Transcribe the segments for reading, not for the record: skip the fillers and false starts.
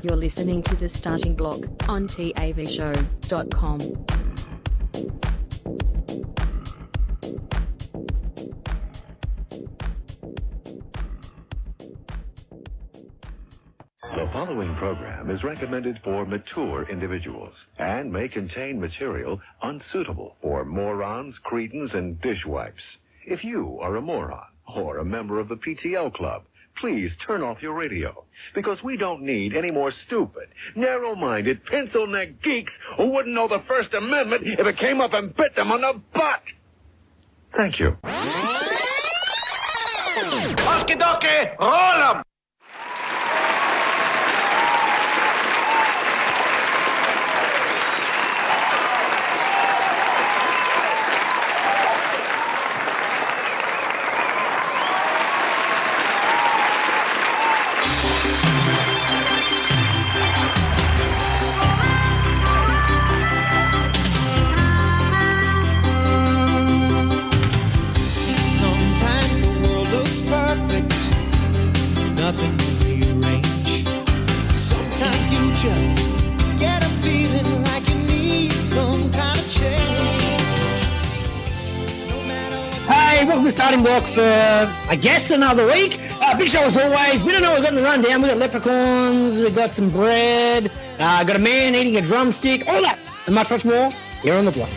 You're listening to The Starting Block on TAVshow.com. The following program is recommended for mature individuals and may contain material unsuitable for morons, cretins, and dishwipes. If you are a moron or a member of the PTL Club, please turn off your radio, because we don't need any more stupid, narrow-minded, pencil-neck geeks who wouldn't know the First Amendment if it came up and bit them on the butt. Thank you. Okie dokie, roll 'em! Nothing to rearrange. Sometimes you just get a feeling like you need some kind of change. No matter what. Hey, welcome to Starting Block for, I guess, another week. Big show as always. We don't know what we've got in the rundown. We've got leprechauns, we've got some bread, got a man eating a drumstick, all that and much, much more here on the block.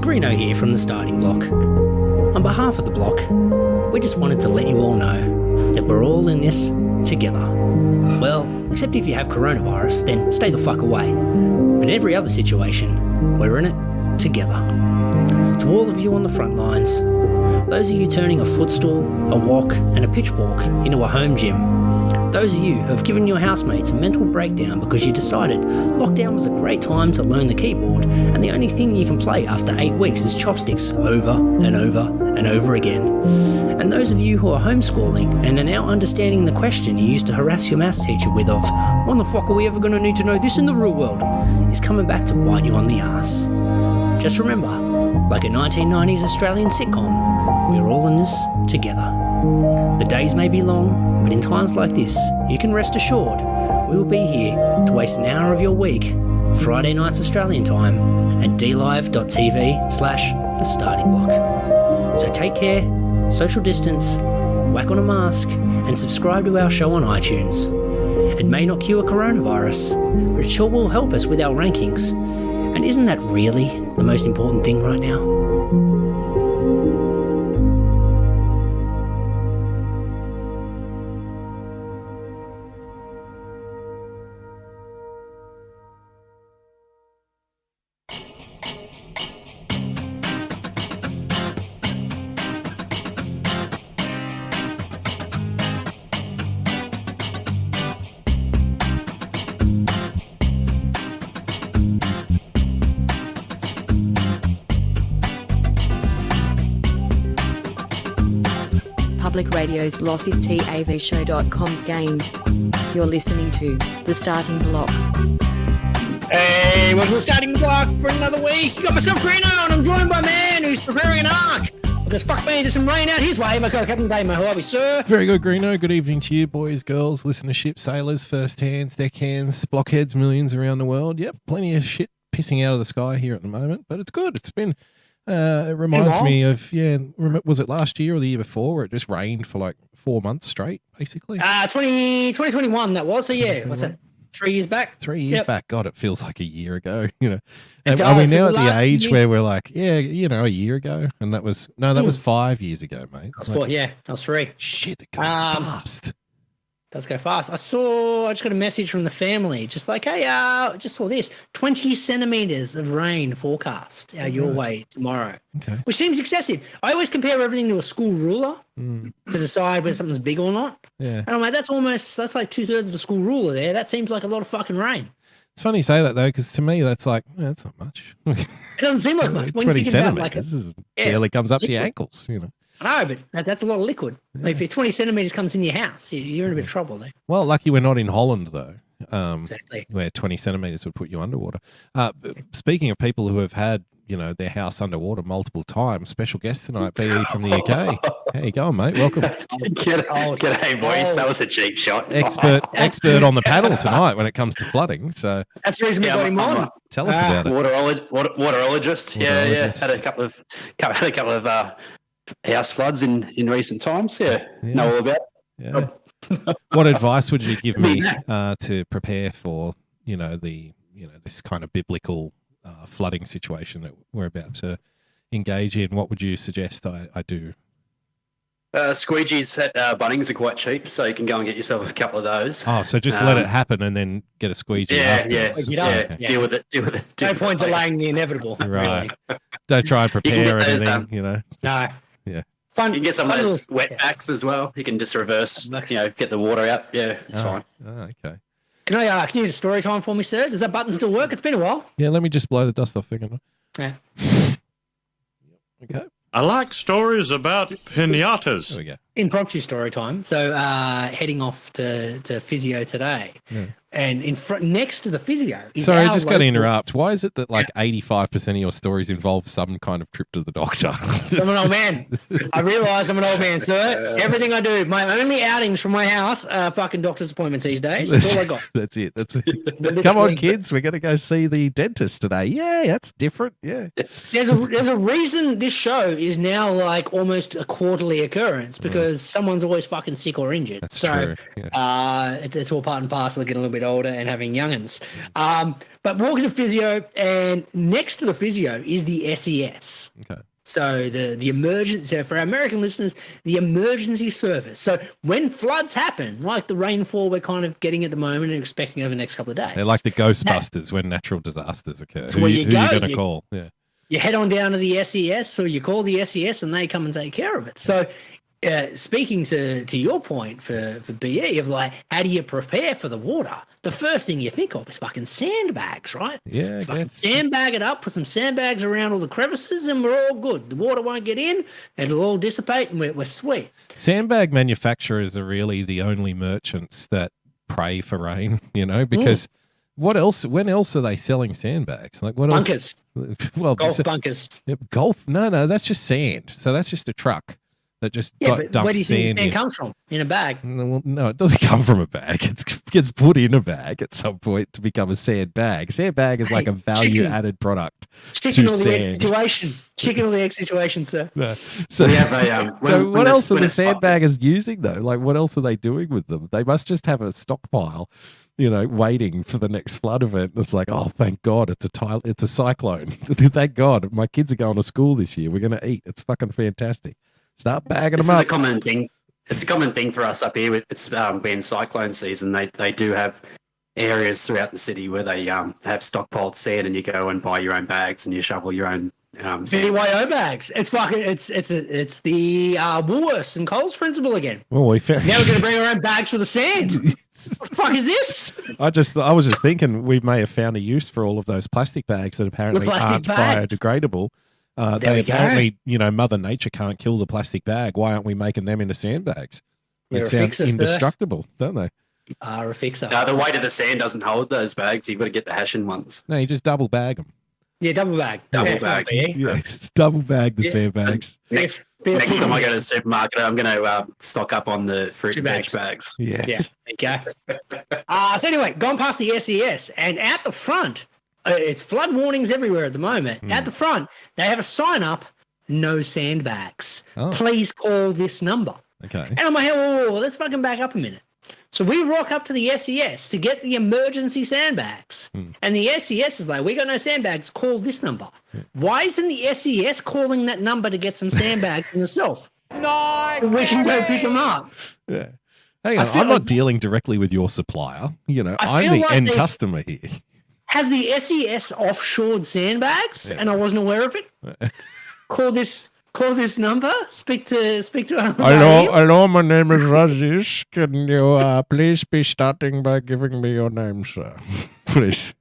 Greeno here from the Starting Block. On behalf of the block, we just wanted to let you all know that we're all in this together. Well, except if you have coronavirus, then stay the fuck away. But in every other situation, we're in it together. To all of you on the front lines, those of you turning a footstool, a wok and a pitchfork into a home gym, those of you who have given your housemates a mental breakdown because you decided lockdown was a great time to learn the keyboard and the only thing you can play after 8 weeks is chopsticks over and over and over again. And those of you who are homeschooling and are now understanding the question you used to harass your maths teacher with of, when the fuck are we ever going to need to know this in the real world, is coming back to bite you on the ass. Just remember, like a 1990s Australian sitcom, we're all in this together. The days may be long, but in times like this, you can rest assured we will be here to waste an hour of your week, Friday nights Australian time, at dlive.tv/The Starting Block. So take care, social distance, whack on a mask, and subscribe to our show on iTunes. It may not cure coronavirus, but it sure will help us with our rankings. And isn't that really the most important thing right now? Public Radio's loss is TAVshow.com's game. You're listening to The Starting Block. Hey, welcome to The Starting Block for another week. You got myself Greeno, and I'm joined by a man who's preparing an ark. Because fuck me, there's some rain out his way. My co-captain Damo, how are we, sir? Very good, Greeno. Good evening to you, boys, girls, listenership, sailors, first hands, deckhands, blockheads, millions around the world. Yep, plenty of shit pissing out of the sky here at the moment, but it's good. It's been... it reminds me of, was it last year or the year before where it just rained for like 4 months straight, basically? 2021 that was, so yeah, what's that, 3 years back? 3 years back. God, it feels like a year ago, you know. It Are we does. now at the age where we're like, yeah, you know, a year ago? And that was 5 years ago, mate. I was 4, yeah, I was 3. Shit, it goes fast. Does go fast. I just got a message from the family, just like, hey, just saw this 20 centimeters of rain forecast your way tomorrow, which seems excessive. I always compare everything to a school ruler to decide whether something's big or not. Yeah. And I'm like, that's like 2/3 of a school ruler there. That seems like a lot of fucking rain. It's funny you say that though, because to me that's like, that's not much. It doesn't seem like much. When 20 you think about centimeters barely comes up to your ankles, you know. No, but that's a lot of liquid. Yeah. If 20 centimeters comes in your house, you're in a bit of trouble there. Well, lucky we're not in Holland though. Exactly. Where 20 centimeters would put you underwater. Speaking of people who have had, their house underwater multiple times, special guest tonight, BE from the UK. How you going, mate? Welcome. G'day, boys. That was a cheap shot. Expert on the panel tonight when it comes to flooding. So that's the reason we got him on. Tell us about it. Waterologist. Yeah. Had a couple of house floods in recent times. Know all about it. Yeah. What advice would you give me to prepare for, this kind of biblical flooding situation that we're about to engage in? What would you suggest I do? Squeegees at Bunnings are quite cheap, so you can go and get yourself a couple of those. Oh, so just let it happen and then get a squeegee afterwards. Deal with it. No point delaying the inevitable. Right. Don't try and prepare anything, No. Yeah. Fun, you can get some of those wet packs as well. You can just reverse, get the water out. Yeah, it's fine. Oh, okay. Can you do a story time for me, sir? Does that button still work? It's been a while. Yeah, let me just blow the dust off again. Yeah. Okay. I like stories about pinatas. There we go. Impromptu story time. So heading off to physio today. Yeah. And next to the physio is Sorry, I just got to interrupt. Why is it that 85% of your stories involve some kind of trip to the doctor? I'm an old man. I realise I'm an old man, sir. Everything I do, my only outings from my house are fucking doctor's appointments these days. That's all I got. That's it. Come on, kids. We're going to go see the dentist today. Yeah, that's different. Yeah. There's a reason this show is now like almost a quarterly occurrence because someone's always fucking sick or injured. That's true. Yeah. It's all part and parcel of getting a little bit older and having young'uns. But walking to physio, and next to the physio is the SES. Okay. So the emergency, for our American listeners, the emergency service. So when floods happen, like the rainfall we're kind of getting at the moment and expecting over the next couple of days. They're like the Ghostbusters when natural disasters occur. Who are you going to call? Yeah. You head on down to the SES, or you call the SES and they come and take care of it. So speaking to your point for BE of how do you prepare for the water? The first thing you think of is fucking sandbags, right? Yeah. Just fucking sandbag it up, put some sandbags around all the crevices, and we're all good. The water won't get in, it'll all dissipate, and we're sweet. Sandbag manufacturers are really the only merchants that pray for rain, because what else? When else are they selling sandbags? Like what bunkers. Else? Well, golf bunkers. Golf? No, that's just sand. So that's just a truck that just dumps where do you think sand sand comes from? In a bag? Well, no, it doesn't come from a bag. It gets put in a bag at some point to become a sandbag. Sandbag is like a value-added product. Chicken or the egg situation. Chicken or the egg situation, sir. No. So, so what else are the sandbaggers using though? Like, what else are they doing with them? They must just have a stockpile, waiting for the next flood event. It's like, oh, thank God, it's a cyclone. Thank God, my kids are going to school this year. We're going to eat. It's fucking fantastic. Start bagging them up. It's a common thing. It's a common thing for us up here. It's been cyclone season. They do have areas throughout the city where they have stockpiled sand, and you go and buy your own bags and you shovel your own BYO bags. It's fucking. It's the Woolworths and Coles principle again. Well, now we're going to bring our own bags for the sand. What the fuck is this? I was just thinking we may have found a use for all of those plastic bags that apparently aren't biodegradable. They apparently, Mother Nature can't kill the plastic bag. Why aren't we making them into sandbags? They sound indestructible, don't they? A fixer. The weight of the sand doesn't hold those bags. You've got to get the Hessian ones. No, you just double bag them. Yeah, double bag. Double bag. Yeah, double bag the sandbags. So next time I go to the supermarket, I'm going to stock up on the fruit and veg bags. Yes. Yeah, okay. So anyway, gone past the SES, and out the front, it's flood warnings everywhere at the moment. At the front, they have a sign up, no sandbags. Oh. Please call this number. Okay. And I'm like, let's fucking back up a minute. So we rock up to the SES to get the emergency sandbags. And the SES is like, we got no sandbags, call this number. Why isn't the SES calling that number to get some sandbags from yourself? Nice. We can go pick them up. Yeah. Hang on, I'm not dealing directly with your supplier. You know, I I'm feel the like end they've- customer here. Has the SES offshored sandbags, and I wasn't aware of it? Call this number. Speak to. Hello, my name is Rajesh. Can you please be starting by giving me your name, sir? Please.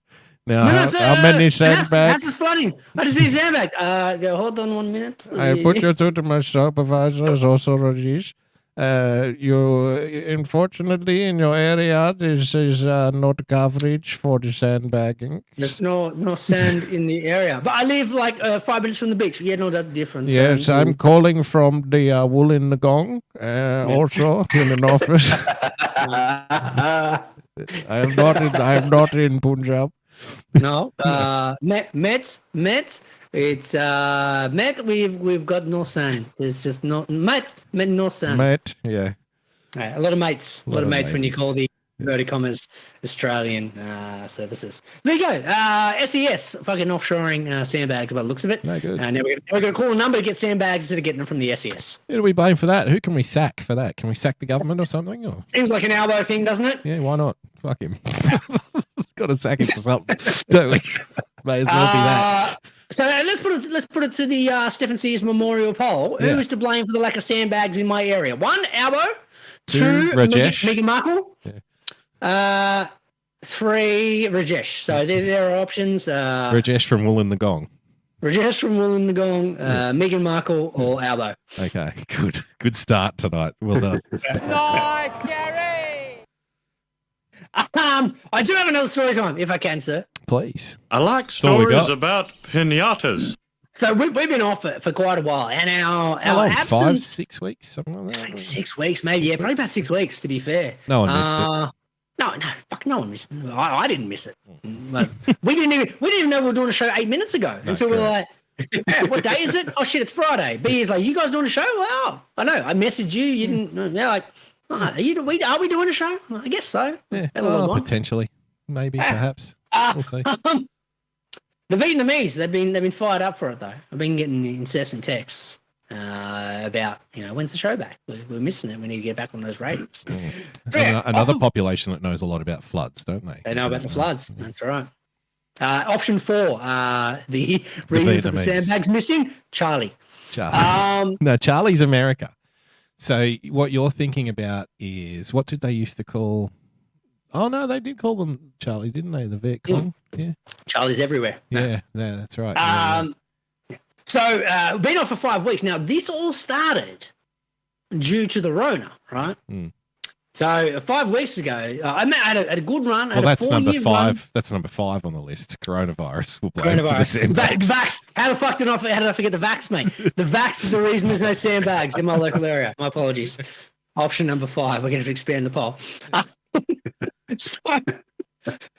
Now, how many sandbags? House is flooding. I just need sandbags. Hold on 1 minute. I put you through to my supervisor, is also Rajesh. You, unfortunately, in your area, this is not coverage for the sandbagging. There's no sand in the area, but I live like 5 minutes from the beach. Yeah, no, that's different. Yes, So, I'm calling from the Wool in the Gong, also in an office. I am not in Punjab. No, Met. It's Met. We've got no sand. There's just Met no sand. Mate, yeah. Right, a lot of mates. A lot of mates when you call the inverted commas Australian services. There you go. SES fucking offshoring sandbags by the looks of it. No good. Now we're going to call a number to get sandbags instead of getting them from the SES. Who do we blame for that? Who can we sack for that? Can we sack the government or something? Or? Seems like an elbow thing, doesn't it? Yeah, why not? Fuck him. Got to sack him for something, don't we? May as well be that. So let's put it to the Stephen Sears Memorial Poll. Yeah. Who is to blame for the lack of sandbags in my area? 1, Albo. 2, Rajesh. Meghan Markle. Yeah. 3, Rajesh. So there are options. Rajesh from Wool in the Gong. Rajesh from Wool in the Gong, Meghan Markle, or Albo. Okay, good start tonight. Well done. Nice, Gary. I do have another story time, if I can, sir. Please. I like all we stories got. about pinatas. So we've been off it for quite a while, and our How long? absence 5, 6 weeks, something like that. 6 weeks, maybe. Yeah, probably about 6 weeks, to be fair. No one missed it. No one missed it. I didn't miss it. But we didn't even know we were doing a show 8 minutes ago until we were like, what day is it? Oh shit, it's Friday. B is like, you guys doing a show? Well, I know. I messaged you. You didn't. They're like, are we doing a show? Well, I guess so. Yeah, Hello, potentially, maybe, perhaps. We'll see. The Vietnamese, they've been fired up for it though. I've been getting incessant texts about when's the show back? We're missing it. We need to get back on those ratings. So, Another population that knows a lot about floods, don't they? They know about the floods. That's right. Option 4, the reason for the Vietnamese. sandbags missing, Charlie. No, Charlie's America. So what you're thinking about is, what did they used to call? Oh no, they did call them Charlie, didn't they? The Viet Cong. Yeah. Charlie's everywhere. Yeah, that's right. So we've been off for 5 weeks now. This all started due to the Rona, right? So 5 weeks ago, I had a good run. Well, that's number 5. Run. That's number 5 on the list. Coronavirus. We'll blame for the sandbags. Vax. How the fuck did I forget the Vax, mate? The Vax is the reason there's no sandbags in my local area. My apologies. Option number 5. We're going to expand the poll.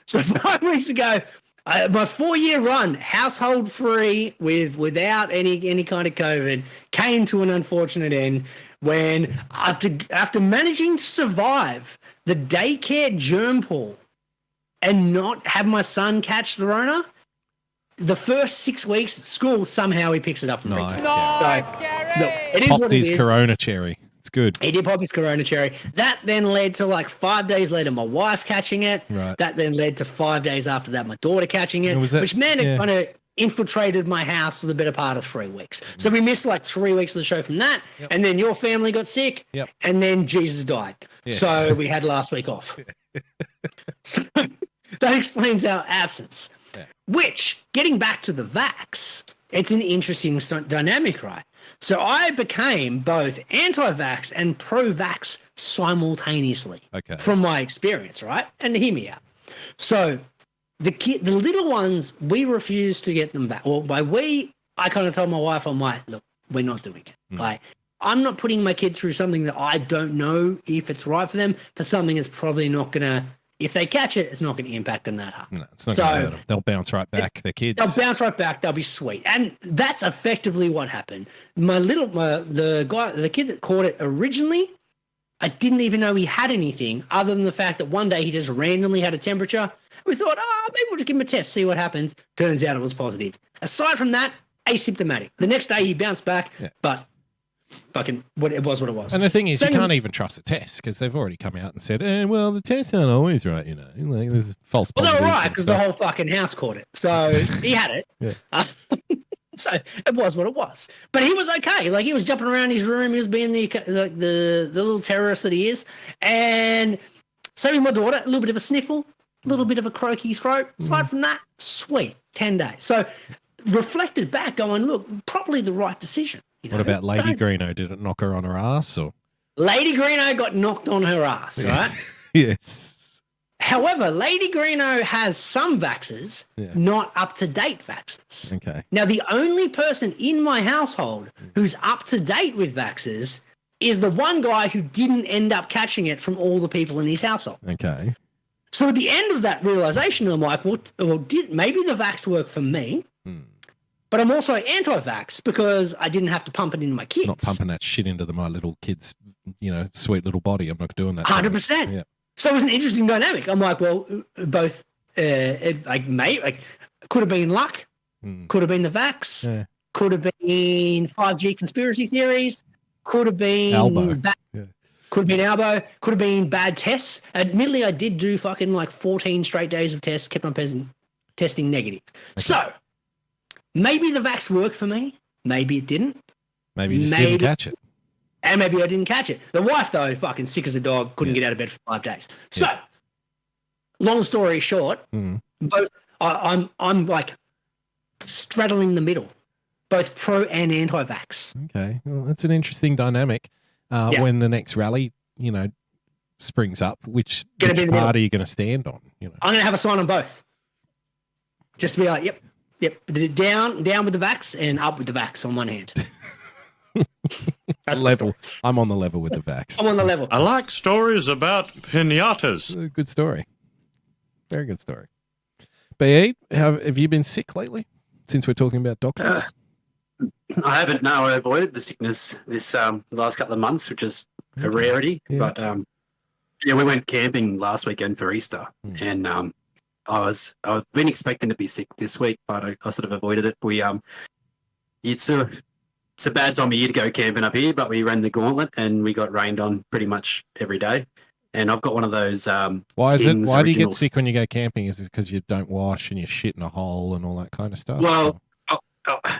So 5 weeks ago, my 4-year run, household free, without any kind of COVID, came to an unfortunate end when after managing to survive the daycare germ pool and not have my son catch the Rona, the first 6 weeks at school, somehow he picks it up and Nice, brings it. So, look, it is Popped what it his is. Corona cherry. It's good. He did pop his Corona cherry. That then led to like 5 days later, my wife catching it. Right. That then led to 5 days after that, my daughter catching it, And was that- which meant yeah. it kind of infiltrated my house for the better part of 3 weeks. So we missed like 3 weeks of the show from that. And then your family got sick. Yep. And then Jesus died. Yes. So we had last week off. So that explains our absence. Yeah. Which, getting back to the vax, it's an interesting dynamic, right? So I became both anti-vax and pro-vax simultaneously. Okay. From my experience, right? And hear me out. So the little ones, we refused to get them back. Well, by we, I kind of told my wife, I'm like, look, we're not doing it. Like, I'm not putting my kids through something that I don't know if it's right for them, for something that's probably not going to, if they catch it, it's not going to impact them that hard. No, it's not going to hurt them. They'll bounce right back. They're kids. They'll bounce right back. They'll be sweet. And that's effectively what happened. The kid that caught it originally, I didn't even know he had anything other than the fact that one day he just randomly had a temperature. We thought, maybe we'll just give him a test, see what happens. Turns out it was positive. Aside from that, asymptomatic. The next day he bounced back, but fucking what it was. And the thing is, you Second- can't even trust the tests because they've already come out and said, well, the tests aren't always right, you know. Like, there's false Well, they were positives right and because the stuff. whole fucking house caught it. So he had it. Yeah. So it was what it was. But he was okay. Like he was jumping around his room. He was being the little terrorist that he is. And same with my daughter, a little bit of a sniffle, a little bit of a croaky throat. Aside from that, sweet, 10 days. So reflected back going, look, probably the right decision. You know? What about Lady Greeno? Did it knock her on her ass? Or Lady Greeno got knocked on her ass, right? Yes. However, Lady Greeno has some vaxxers, not up-to-date vaxxers. Okay. Now, the only person in my household who's up-to-date with vaxxers is the one guy who didn't end up catching it from all the people in his household. Okay. So at the end of that realization, I'm like, well maybe the vax work for me, but I'm also anti-vax because I didn't have to pump it into my kids. Not pumping that shit into my little kid's, you know, sweet little body. I'm not doing that. 100%. Yeah. So it was an interesting dynamic. I'm like, well, both, could have been luck, could have been the vax, could have been 5G conspiracy theories, could have been Elbow. Could have been elbow, could have been bad tests. Admittedly, I did do fucking like 14 straight days of tests, kept on testing negative. Okay. So maybe the vax worked for me. Maybe it didn't. Maybe you just didn't catch it. And maybe I didn't catch it. The wife, though, fucking sick as a dog, couldn't get out of bed for 5 days. So, long story short, both I'm like straddling the middle, both pro and anti-vax. Okay, well, that's an interesting dynamic. When the next rally, you know, springs up, which party are you going to stand on? You know, I'm going to have a sign on both, just to be like, yep, down with the vax and up with the vax on one hand. That's level. I'm on the level with the vax. I'm on the level. I like stories about pinatas. Good story. Very good story. B.E., have you been sick lately since we're talking about doctors? I haven't. No, I avoided the sickness this last couple of months, which is a rarity. Yeah. But we went camping last weekend for Easter, and I've been expecting to be sick this week, but I sort of avoided it. It's a bad time of year to go camping up here, but we ran the gauntlet and we got rained on pretty much every day. And I've got one of those. Why do you get sick when you go camping? Is it because you don't wash and you shit in a hole and all that kind of stuff? Well,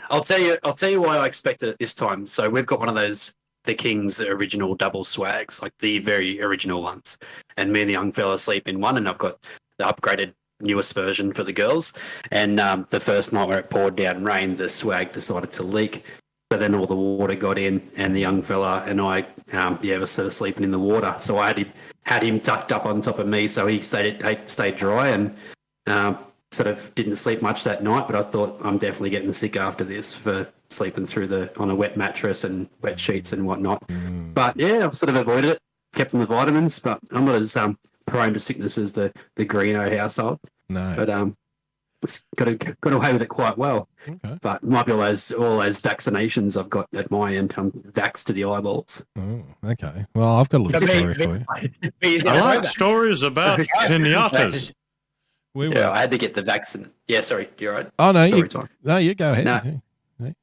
I'll tell you why I expected it this time. So we've got one of those, the King's original double swags, like the very original ones. And me and the young fella sleep in one, and I've got the upgraded newest version for the girls. And the first night where it poured down rain, the swag decided to leak. So then all the water got in, and the young fella and I, were sort of sleeping in the water. So I had him tucked up on top of me, so he stayed dry and sort of didn't sleep much that night. But I thought I'm definitely getting sick after this for sleeping on a wet mattress and wet sheets and whatnot. But yeah, I've sort of avoided it, kept on the vitamins, but I'm not as prone to sickness as the Greeno household. No, but it's got away with it quite well. Okay. But might be all those vaccinations I've got at my end. I'm vaxxed to the eyeballs. Oh, okay. Well, I've got a little story for you. I like stories about pinatas. I had to get the vaccine. Yeah, sorry, you're right. Oh no, no, you go ahead. No.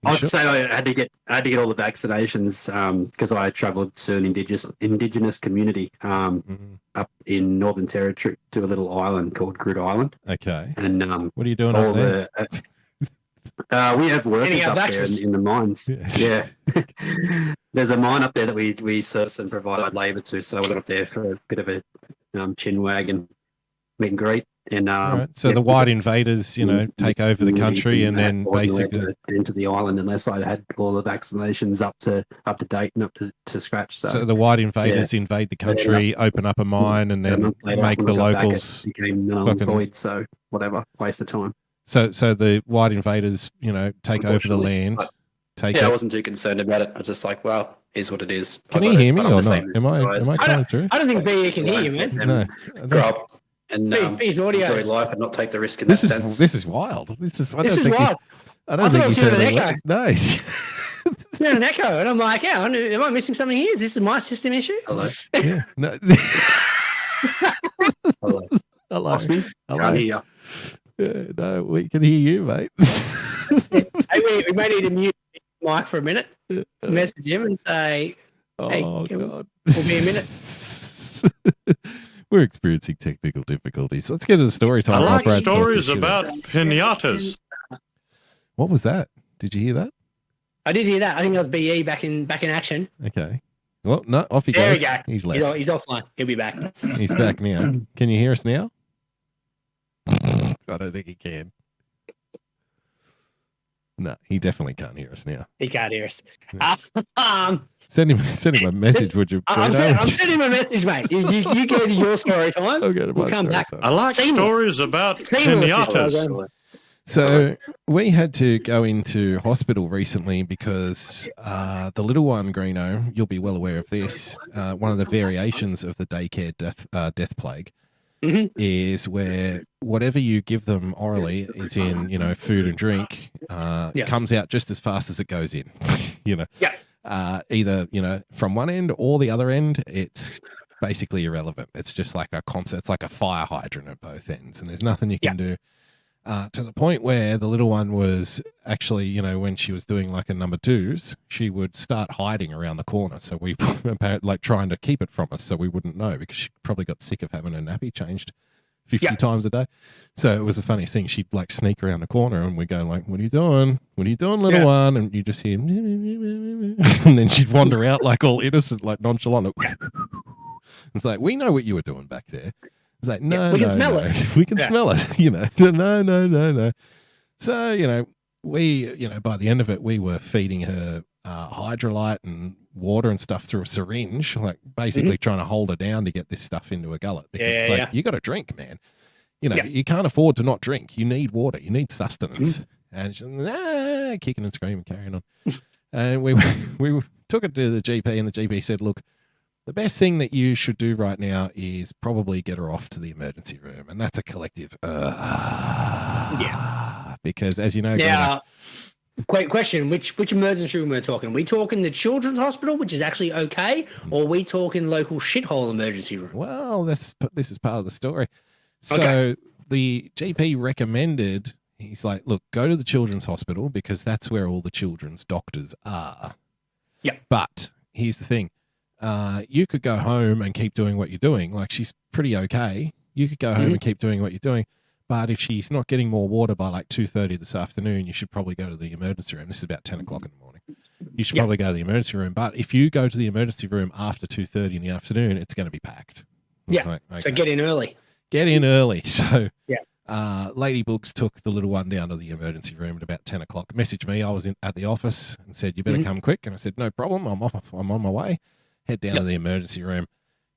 I was saying I had to get all the vaccinations because I travelled to an indigenous community up in Northern Territory to a little island called Good Island. Okay. And what are you doing up there? We have workers up there in the mines. Yeah. There's a mine up there that we service and provide labour to, so I went up there for a bit of a chin wag and meet and greet. And right. So the white invaders, take over the country, and then basically into the island unless I had all the vaccinations up to date and up to scratch. So the white invaders invade the country, open up a mine, and then make the locals became unemployed. So whatever, waste of time. So the white invaders, take over the land. I wasn't too concerned about it. I was just like, well, is what it is. Can you hear me or not? Am I coming through? I don't think VE can hear you, man. No. Grow up and enjoy life and not take the risk in that sense. This is wild. This is wild. I don't think you said an echo. No. You're an echo, and I'm like, am I missing something here? Is this my system issue? Hello. Yeah. No. Hello. Hello. Hello. Here. Yeah, no, we can hear you, mate. Hey, we may need to mute Mike for a minute. message him and say, "Hey, Oh, we'll God. be a minute." We're experiencing technical difficulties. Let's get to the story time. I while like Brad sorts stories his shit out. about pinatas. What was that? Did you hear that? I did hear that. I think that was BE back in action. Okay. Well, no, off he There goes. we go. He's left. He's offline. He'll be back. He's back now. Can you hear us now? I don't think he can. No, he definitely can't hear us now. He can't hear us. Send him a message, would you? I'm Bruno? sending him a message, mate. You go to your story time. I'll go to my We'll come story back. time. I like Seamless. stories about Seamless is pinatas. So we had to go into hospital recently because the little one, Greeno, you'll be well aware of this. One of the variations of the daycare death plague is where whatever you give them orally is in, food and drink, comes out just as fast as it goes in. Either from one end or the other end, it's basically irrelevant. It's just like a concert. It's like a fire hydrant at both ends, and there's nothing you can do. To the point where the little one was actually, when she was doing like a number twos, she would start hiding around the corner. So we like trying to keep it from us so we wouldn't know, because she probably got sick of having her nappy changed 50 times a day. So it was the funniest thing. She'd like sneak around the corner and we'd go like, "What are you doing? What are you doing, little one?" And you just hear, and then she'd wander out like all innocent, like nonchalant. It's like, "We know what you were doing back there." It's like, no, we can smell it. We can smell it, no. So, we, by the end of it, we were feeding her hydrolyte and water and stuff through a syringe, like basically trying to hold her down to get this stuff into her gullet. Because you got to drink, man. You can't afford to not drink. You need water. You need sustenance. And she's kicking and screaming, carrying on. And we took it to the GP, and the GP said, "Look, the best thing that you should do right now is probably get her off to the emergency room." And that's a collective. Because as you know, now, quick question: which emergency room we're talking? We talking the children's hospital, which is actually okay, or we talking local shithole emergency room? Well, this is part of the story. So the GP recommended. He's like, "Look, go to the children's hospital because that's where all the children's doctors are." Yeah. But here's the thing. You could go home and keep doing what you're doing. Like, she's pretty okay. You could go home and keep doing what you're doing. But if she's not getting more water by like 2:30 this afternoon, you should probably go to the emergency room. This is about 10 o'clock in the morning. You should probably go to the emergency room. But if you go to the emergency room after 2:30 in the afternoon, it's going to be packed. Yeah. Like, okay. So get in early. Get in early. So Yeah. Lady Books took the little one down to the emergency room at about 10 o'clock. Messaged me. I was at the office and said, "You better come quick." And I said, "No problem. I'm on my way." Head down to the emergency room.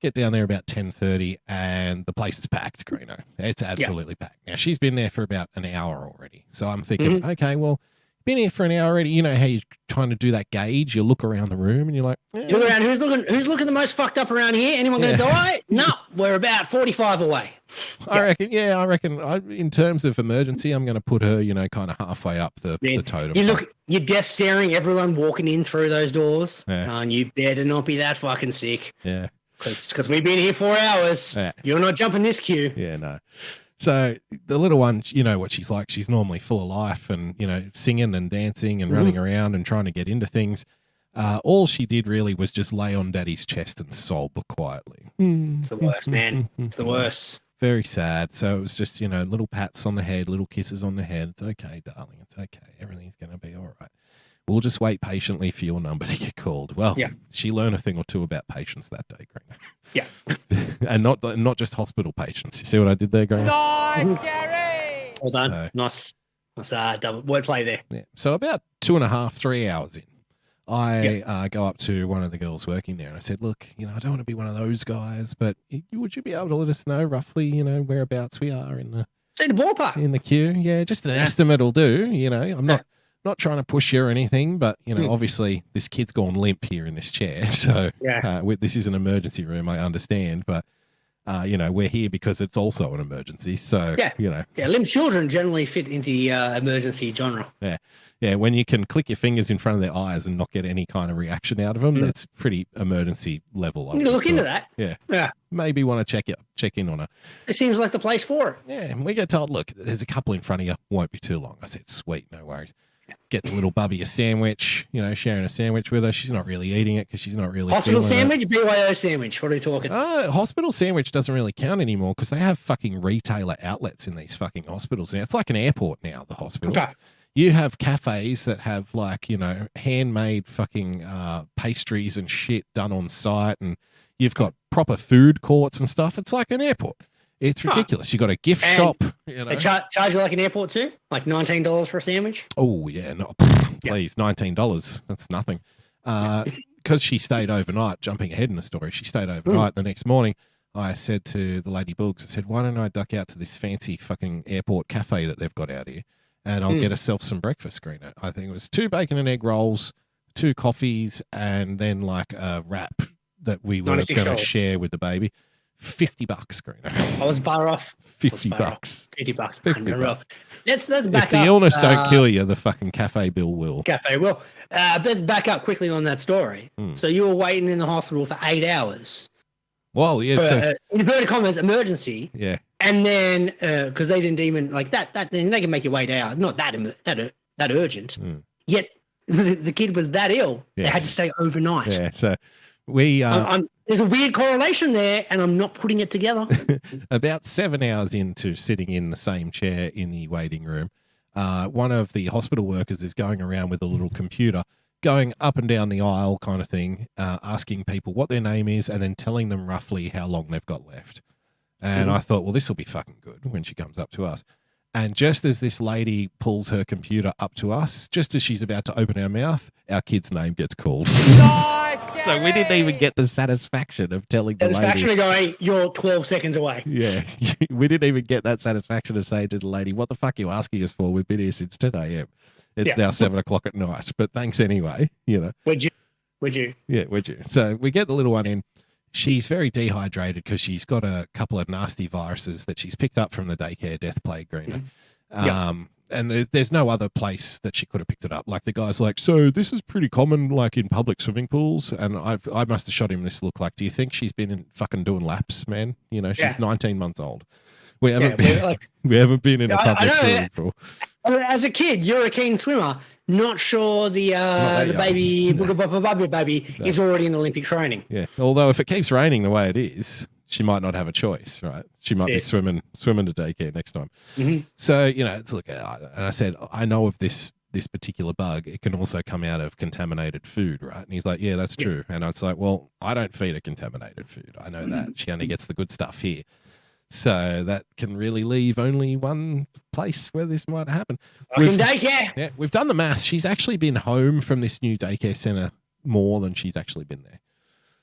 Get down there about 10:30, and the place is packed, Greeno. It's absolutely packed. Now, she's been there for about an hour already. So I'm thinking, okay, well, been here for an hour already. You know how you're trying to do that gauge? You look around the room and you're like, You look around, who's looking the most fucked up around here? Anyone going to die? No, we're about 45 away. I reckon, in terms of emergency, I'm going to put her, kind of halfway up the totem. You're death staring everyone walking in through those doors. Yeah. And you better not be that fucking sick. Yeah. Because we've been here 4 hours. Yeah. You're not jumping this queue. Yeah, no. So the little one, you know what she's like. She's normally full of life and, singing and dancing and running around and trying to get into things. All she did really was just lay on Daddy's chest and sob quietly. It's the worst, man. It's the worst. Very sad. So it was just, little pats on the head, little kisses on the head. It's okay, darling. It's okay. Everything's going to be all right. We'll just wait patiently for your number to get called. Well, she learned a thing or two about patience that day, Greeno. Yeah. And not just hospital patients. You see what I did there, Greeno? Nice, Gary. Well done. So, nice double wordplay there. Yeah. So about 2.5, 3 hours in, I go up to one of the girls working there and I said, "Look, I don't want to be one of those guys, but would you be able to let us know roughly, whereabouts we are in the ballpark in the queue? Yeah, just an estimate will do. I'm not trying to push you or anything, but obviously this kid's gone limp here in this chair, so this is an emergency room. I understand, but we're here because it's also an emergency. So limp children generally fit into the emergency genre. Yeah, when you can click your fingers in front of their eyes and not get any kind of reaction out of them, that's pretty emergency level. You can look into that. Yeah. Maybe want to check in on her. It seems like the place for it. Yeah, and we get told, "Look, there's a couple in front of you. Won't be too long." I said, "Sweet, no worries." Get the little bubby a sandwich, sharing a sandwich with her. She's not really eating it because she's not really Hospital feeling it. sandwich, BYO sandwich. What are we talking? Hospital sandwich doesn't really count anymore because they have fucking retailer outlets in these fucking hospitals now. It's like an airport now, the hospital. Okay. You have cafes that have handmade fucking pastries and shit done on site, and you've got proper food courts and stuff. It's like an airport. It's ridiculous. You got a gift shop. They charge you like an airport too? Like $19 for a sandwich? Oh yeah, no, please, $19. That's nothing. Because she stayed overnight. Jumping ahead in the story, she stayed overnight. The next morning, I said to the lady Boogs, I said, "Why don't I duck out to this fancy fucking airport cafe that they've got out here, and I'll get herself some breakfast, Greeno." I think it was 2 bacon and egg rolls, 2 coffees, and then like a wrap that we were going to share with the baby. $50, Greeno. I was bar off. $50. $50. $50. Let's back up. If the illness don't kill you, the fucking cafe bill will. Cafe will. Let's back up quickly on that story. So you were waiting in the hospital for 8 hours. Well, yeah. For, in inverted commas, emergency. Yeah. And then, because they didn't even like that, then they can make you wait hours. Not that urgent. Yet the kid was that ill. They had to stay overnight. Yeah. So we. There's a weird correlation there, and I'm not putting it together. About 7 hours into sitting in the same chair in the waiting room, one of the hospital workers is going around with a little computer, going up and down the aisle kind of thing, asking people what their name is and then telling them roughly how long they've got left. And I thought, well, this will be fucking good when she comes up to us. And just as this lady pulls her computer up to us, just as she's about to open her mouth, our kid's name gets called. So we didn't even get the satisfaction of telling the lady. Satisfaction of going, you're 12 seconds away. Yeah. We didn't even get that satisfaction of saying to the lady, what the fuck are you asking us for? We've been here since 10 a.m. It's now 7 o'clock at night. But thanks anyway, Would you? Yeah, would you? So we get the little one in. She's very dehydrated because she's got a couple of nasty viruses that she's picked up from the daycare death plague, Greeno. And there's no other place that she could have picked it up. Like the guy's like, so this is pretty common, like in public swimming pools. And I must have shot him this look like, do you think she's been fucking doing laps, man? She's 19 months old. We haven't been in a public swimming pool. As a kid, you're a keen swimmer. Not sure the baby BoogieBumper baby is already in Olympic training. Yeah. Although if it keeps raining the way it is, she might not have a choice, right? She might be swimming to daycare next time. So, it's look, and I said, I know of this particular bug. It can also come out of contaminated food, right? And he's like, yeah, that's true. And I was like, well, I don't feed her contaminated food. I know that. She only gets the good stuff here. So that can really leave only one place where this might happen. Daycare. Yeah, we've done the maths. She's actually been home from this new daycare center more than she's actually been there.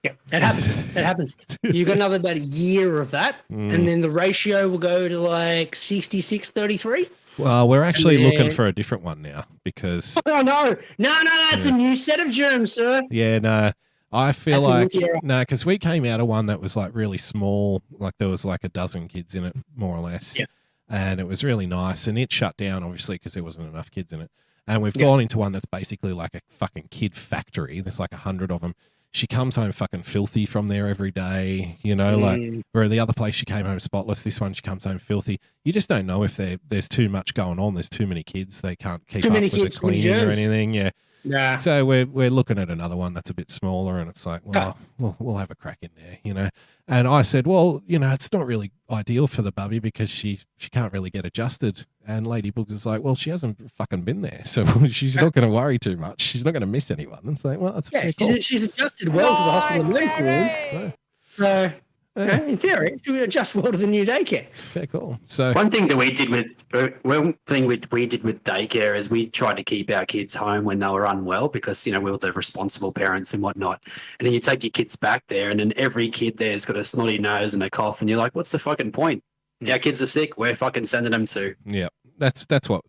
Yeah, that happens. That happens. You've got another about a year of that, and then the ratio will go to like 66-33. Well, we're actually looking for a different one now because... Oh, no. It's a new set of germs, sir. Yeah, no. I feel like... No, because we came out of one that was like really small. Like there was like a dozen kids in it, more or less. Yeah. And it was really nice. And it shut down, obviously, because there wasn't enough kids in it. And we've gone into one that's basically like a fucking kid factory. There's like 100 of them. She comes home fucking filthy from there every day, like where the other place she came home spotless. This one, she comes home filthy. You just don't know if there's too much going on. There's too many kids. They can't keep up with the cleaning or anything. Yeah. Nah. So we're looking at another one that's a bit smaller, and it's like, well, we'll have a crack in there, And I said, well, it's not really ideal for the bubby because she can't really get adjusted. And Lady Boogs is like, well, she hasn't fucking been there, so she's not going to worry too much. She's not going to miss anyone. And it's like, well, that's cool. She's adjusted well to the hospital medical room. So in theory, she would adjust well to the new daycare. Fair cool. So one thing we did with daycare is we tried to keep our kids home when they were unwell because we were the responsible parents and whatnot. And then you take your kids back there, and then every kid there's got a snotty nose and a cough, and you're like, what's the fucking point? Our kids are sick. We're fucking sending them to. Yeah, that's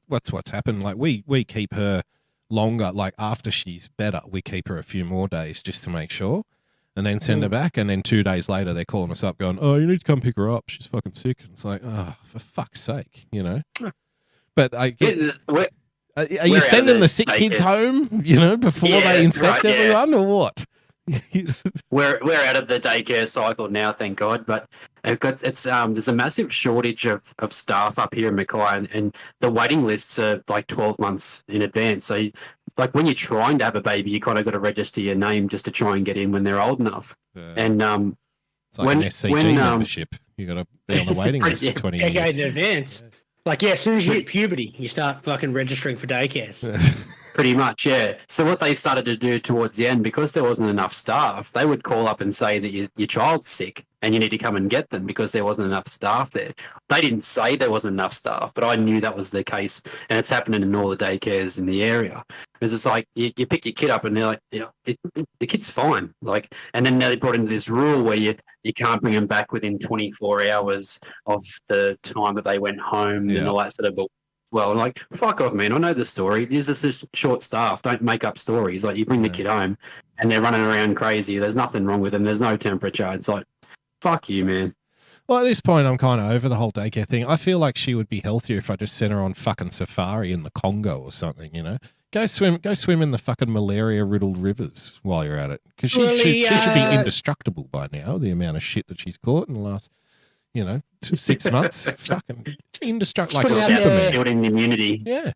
what's happened. Like we keep her longer. Like after she's better, we keep her a few more days just to make sure. And then send her back, and then 2 days later they're calling us up going, oh, you need to come pick her up. She's fucking sick. And it's like, oh, for fuck's sake, But I get, are you sending the sick kids home, before they infect everyone or what? We're out of the daycare cycle now, thank God. But there's a massive shortage of staff up here in Mackay, and the waiting lists are like 12 months in advance. So, like when you're trying to have a baby, you kind of got to register your name just to try and get in when they're old enough. And it's like an SCG membership. You got to be on the waiting list for 20 years. Decades in advance. Like, yeah, as soon as you hit puberty, you start fucking registering for daycares. Pretty much, yeah. So what they started to do towards the end, because there wasn't enough staff, they would call up and say that your child's sick and you need to come and get them because there wasn't enough staff there. They didn't say there wasn't enough staff, but I knew that was the case, and it's happening in all the daycares in the area. Because it's like you pick your kid up and they're like, the kid's fine. Like, and then they brought into this rule where you can't bring them back within 24 hours of the time that they went home and all that sort of. Well, like, fuck off, man. I know the story. This is short staff. Don't make up stories. Like, you bring the kid home and they're running around crazy. There's nothing wrong with them. There's no temperature. It's like, fuck you, man. Well, at this point, I'm kind of over the whole daycare thing. I feel like she would be healthier if I just sent her on fucking safari in the Congo or something, you know? Go swim in the fucking malaria-riddled rivers while you're at it. Because she should be indestructible by now, the amount of shit that she's caught in the last... 6 months, fucking indestructible, like Superman. Building immunity. Yeah.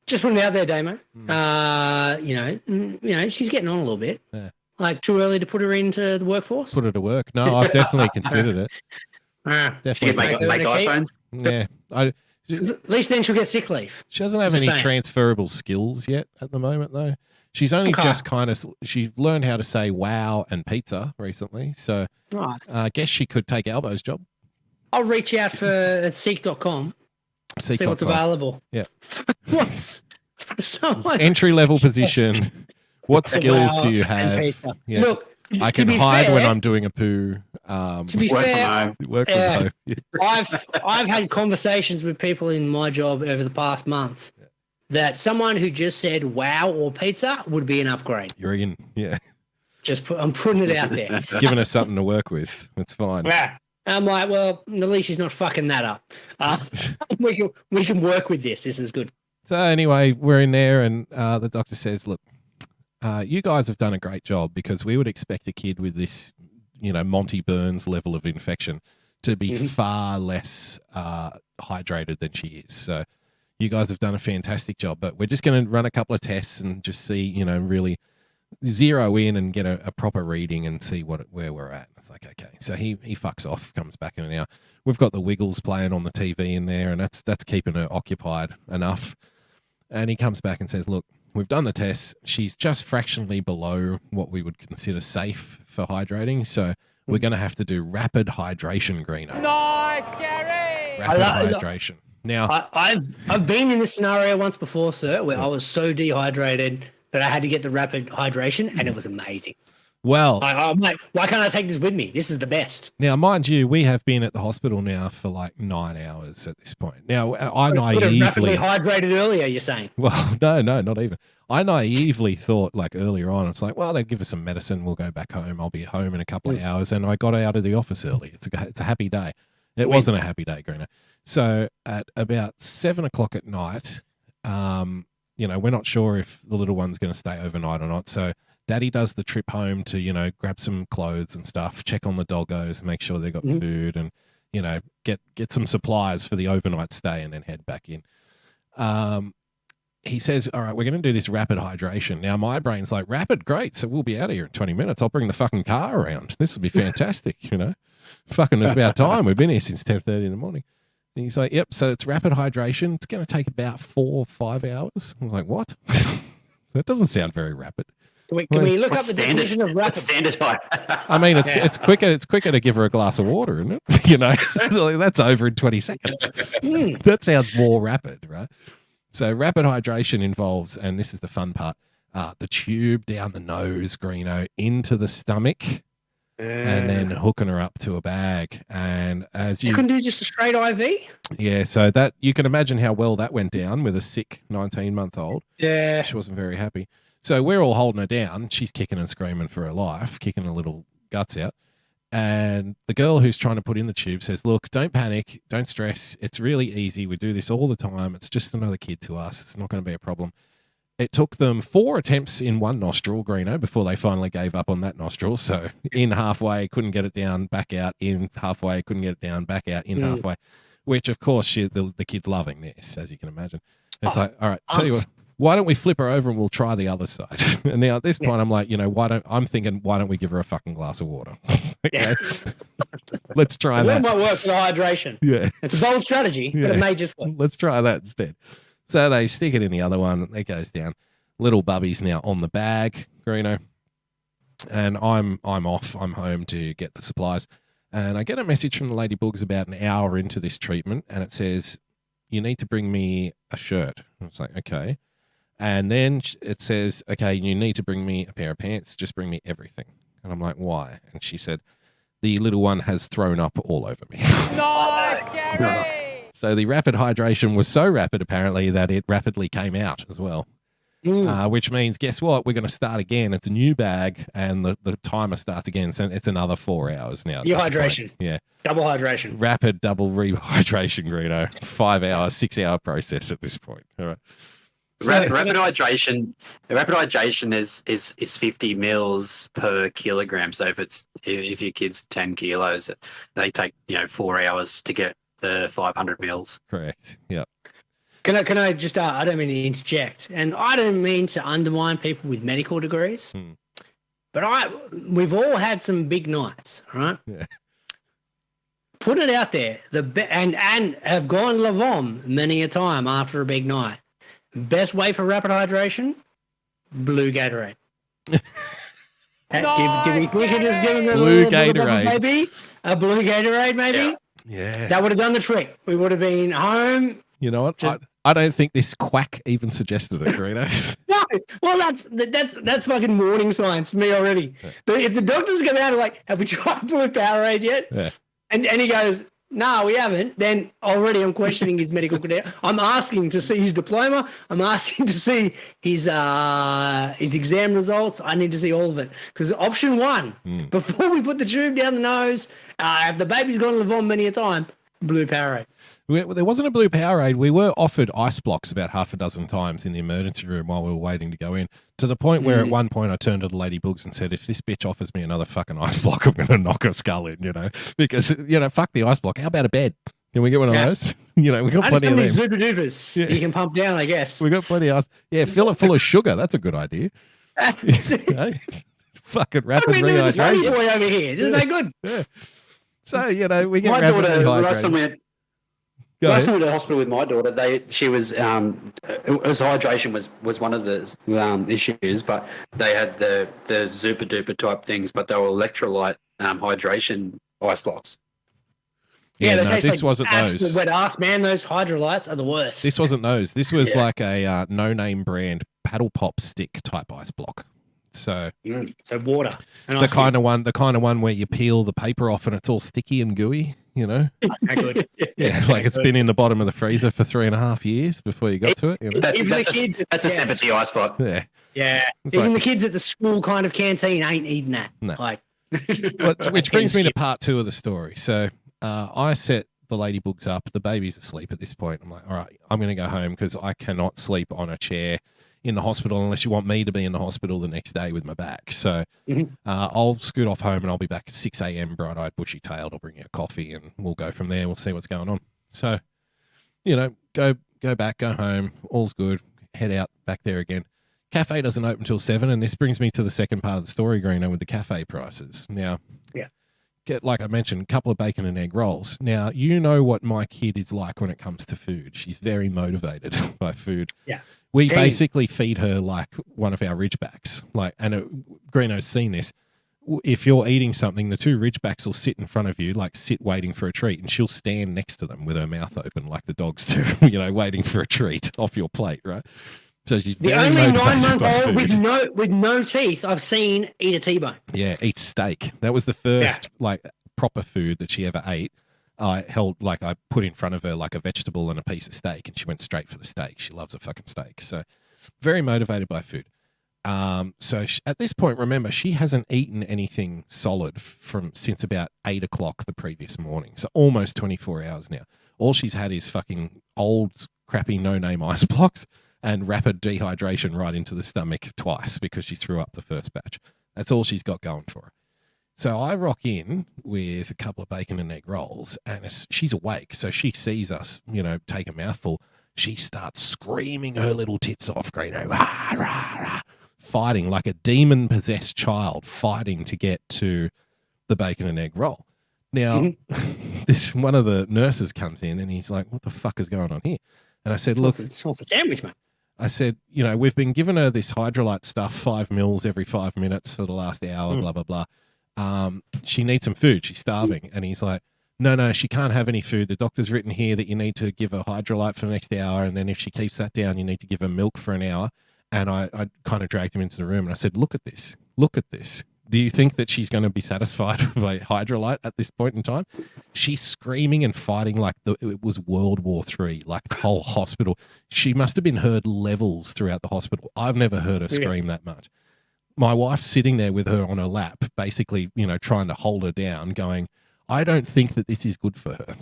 Just put it out there, Damo. She's getting on a little bit. Yeah. Like, too early to put her into the workforce? Put her to work. No, I've definitely considered it. She can make iPhones. Yeah. At least then she'll get sick leave. She doesn't have any transferable skills yet at the moment, though. She's only just she's learned how to say wow and pizza recently. So I guess she could take Albo's job. I'll reach out at seek.com. See what's available. Yeah. What's someone entry-level position? What skills do you have? Yeah. Look, I can hide when I'm doing a poo. To be fair, work from home. I've had conversations with people in my job over the past month that someone who just said wow or pizza would be an upgrade. You're in, yeah. I'm putting it out there. Giving us something to work with. That's fine. Yeah. I'm like, well, at least she's not fucking that up. We can work with this. This is good. So anyway, we're in there, and the doctor says, look, you guys have done a great job, because we would expect a kid with this, Monty Burns level of infection to be far less hydrated than she is. So you guys have done a fantastic job, but we're just going to run a couple of tests and just see, really zero in and get a proper reading and see where we're at. It's like, okay. So he fucks off, comes back in an hour. We've got the Wiggles playing on the TV in there, and that's keeping her occupied enough. And he comes back and says, look, we've done the tests. She's just fractionally below what we would consider safe for hydrating. So we're going to have to do rapid hydration, Greeno. Nice, Gary. Rapid hydration. Now, I've been in this scenario once before, sir, where I was so dehydrated that I had to get the rapid hydration, and it was amazing. Well, I'm like, why can't I take this with me? This is the best. Now, mind you, we have been at the hospital now for like 9 hours at this point. Now, I naively rapidly hydrated earlier. You're saying? Well, no, not even. I naively thought, like, earlier on, it's like, well, they'll give us some medicine. We'll go back home. I'll be home in a couple of hours, and I got out of the office early. It's a happy day. It wasn't a happy day, Greeno. So at about 7 o'clock at night, we're not sure if the little one's going to stay overnight or not. So Daddy does the trip home to, grab some clothes and stuff, check on the doggos, make sure they've got food, and, get some supplies for the overnight stay, and then head back in. He says, all right, we're going to do this rapid hydration. Now, my brain's like, rapid? Great. So we'll be out of here in 20 minutes. I'll bring the fucking car around. This will be fantastic, Fucking it's about time. We've been here since 10:30 in the morning. And he's like, yep, so it's rapid hydration. It's going to take about 4 or 5 hours. I was like, what? That doesn't sound very rapid. Can we look up the definition of rapid? Standard high. I mean, it's quicker to give her a glass of water, isn't it? That's over in 20 seconds. That sounds more rapid, right? So rapid hydration involves, and this is the fun part, the tube down the nose, Greeno, into the stomach, and then hooking her up to a bag. And as you couldn't do just a straight IV? Yeah, so that you can imagine how well that went down with a sick 19-month-old. Yeah. She wasn't very happy. So we're all holding her down. She's kicking and screaming for her life, kicking her little guts out. And the girl who's trying to put in the tube says, look, don't panic, don't stress. It's really easy. We do this all the time. It's just another kid to us. It's not going to be a problem. It took them 4 attempts in one nostril, Greeno, before they finally gave up on that nostril. So in halfway, couldn't get it down, back out, in halfway, couldn't get it down, back out, in halfway, which of course the kid's loving this, as you can imagine. It's like, all right, tell you what, why don't we flip her over and we'll try the other side? And now at this point, I'm like, why don't we give her a fucking glass of water? Okay. Let's try that. It might work for the hydration. Yeah. It's a bold strategy, but it may just work. Let's try that instead. So they stick it in the other one. It goes down. Little Bubby's now on the bag, Greeno. And I'm off. I'm home to get the supplies. And I get a message from the Lady Boogs about an hour into this treatment. And it says, you need to bring me a shirt. I was like, okay. And then it says, okay, you need to bring me a pair of pants. Just bring me everything. And I'm like, why? And she said, the little one has thrown up all over me. Nice, Gary! So the rapid hydration was so rapid, apparently, that it rapidly came out as well. Which means, guess what? We're going to start again. It's a new bag, and the timer starts again. So it's another 4 hours now. Dehydration. Yeah. Double hydration. Rapid double rehydration, Greeno. 5 hours, 6 hour process at this point. All right. Rapid hydration is 50 mils per kilogram. So if your kid's 10 kilos, they take 4 hours to get the 500 mils. Correct. Yep. Can I just I don't mean to interject, and I don't mean to undermine people with medical degrees, but we've all had some big nights, right? Yeah. Put it out there, and have gone Lavom many a time after a big night. Best way for rapid hydration, blue Gatorade. Did we think of just giving the blue little Gatorade? Maybe a blue Gatorade, maybe. Yeah. That would have done the trick. We would have been home. You know what? I don't think this quack even suggested it, Greeno. No, well, that's fucking warning signs for me already. But if the doctors come out and like, have we tried blue Powerade yet? Yeah. And he goes, no, we haven't. Then already I'm questioning his medical credentials. I'm asking to see his diploma. I'm asking to see his exam results. I need to see all of it. Because option one, before we put the tube down the nose, if the baby's gone to Levon many a time, blue Powerade. There wasn't a blue Powerade. We were offered ice blocks about half a dozen times in the emergency room while we were waiting to go in, to the point where at one point I turned to the Lady Boogs and said, if this bitch offers me another fucking ice block, I'm going to knock her skull in, because, fuck the ice block. How about a bed? Can we get one of those? We got plenty of them. Super dupers you can pump down, I guess. We got plenty of ice. Yeah, fill it full of sugar. That's a good idea. Hey? Fucking rapid rehydration. Sunny boy over here. This is no good. Yeah. So, we get my rapid daughter, rehydration. When I went to the hospital with my daughter, she was hydration was one of the issues, but they had the super duper type things, but they were electrolyte hydration ice blocks. Yeah, no, taste this wasn't those. Wet ass, man. Those hydrolytes are the worst. This wasn't those. This was like a no-name brand paddle pop stick type ice block. So water. The kind of one where you peel the paper off and it's all sticky and gooey. Good. Yeah, like it's been in the bottom of the freezer for 3.5 years before you got to it. That's a sympathy ice block. Yeah. Yeah. It's Even the kids at the school kind of canteen ain't eating that. No. Which brings me to part 2 of the story. So I set the Lady Boogs up. The baby's asleep at this point. I'm like, all right, I'm going to go home because I cannot sleep on a chair in the hospital unless you want me to be in the hospital the next day with my back. So I'll scoot off home and I'll be back at 6 a.m. bright-eyed, bushy-tailed. I'll bring you a coffee and we'll go from there. We'll see what's going on. So, go back, go home. All's good. Head out back there again. Cafe doesn't open till 7, and this brings me to the second part of the story, Greeno, with the cafe prices. Now, get, like I mentioned, a couple of bacon and egg rolls. Now, you know what my kid is like when it comes to food. She's very motivated by food. Yeah. We basically feed her like one of our Ridgebacks. Greeno's seen this. If you're eating something, the 2 Ridgebacks will sit in front of you, sit waiting for a treat, and she'll stand next to them with her mouth open like the dogs do, waiting for a treat off your plate, right? So she's the very only motivated 9-month-old with no teeth I've seen eat a T-bone. Yeah, eat steak. That was the first proper food that she ever ate. I put in front of her like a vegetable and a piece of steak, and she went straight for the steak. She loves a fucking steak. So very motivated by food. At this point, remember, she hasn't eaten anything solid since about 8 o'clock the previous morning. So almost 24 hours now. All she's had is fucking old, crappy, no-name ice blocks and rapid dehydration right into the stomach twice because she threw up the first batch. That's all she's got going for her. So I rock in with a couple of bacon and egg rolls, and she's awake. So she sees us, take a mouthful. She starts screaming her little tits off, Greeno, rah, rah, rah, fighting like a demon-possessed child, fighting to get to the bacon and egg roll. Now, this one of the nurses comes in, and he's like, what the fuck is going on here? And I said, look, It's a sandwich, mate. I said, we've been giving her this hydrolyte stuff, 5 mils every 5 minutes for the last hour, blah, blah, blah. She needs some food. She's starving. And he's like, no, she can't have any food. The doctor's written here that you need to give her hydrolyte for the next hour. And then if she keeps that down, you need to give her milk for an hour. And I kind of dragged him into the room and I said, look at this. Do you think that she's going to be satisfied with a hydrolyte at this point in time? She's screaming and fighting like it was World War III, like the whole hospital. She must have been heard levels throughout the hospital. I've never heard her scream that much. My wife's sitting there with her on her lap, basically, trying to hold her down, going, I don't think that this is good for her.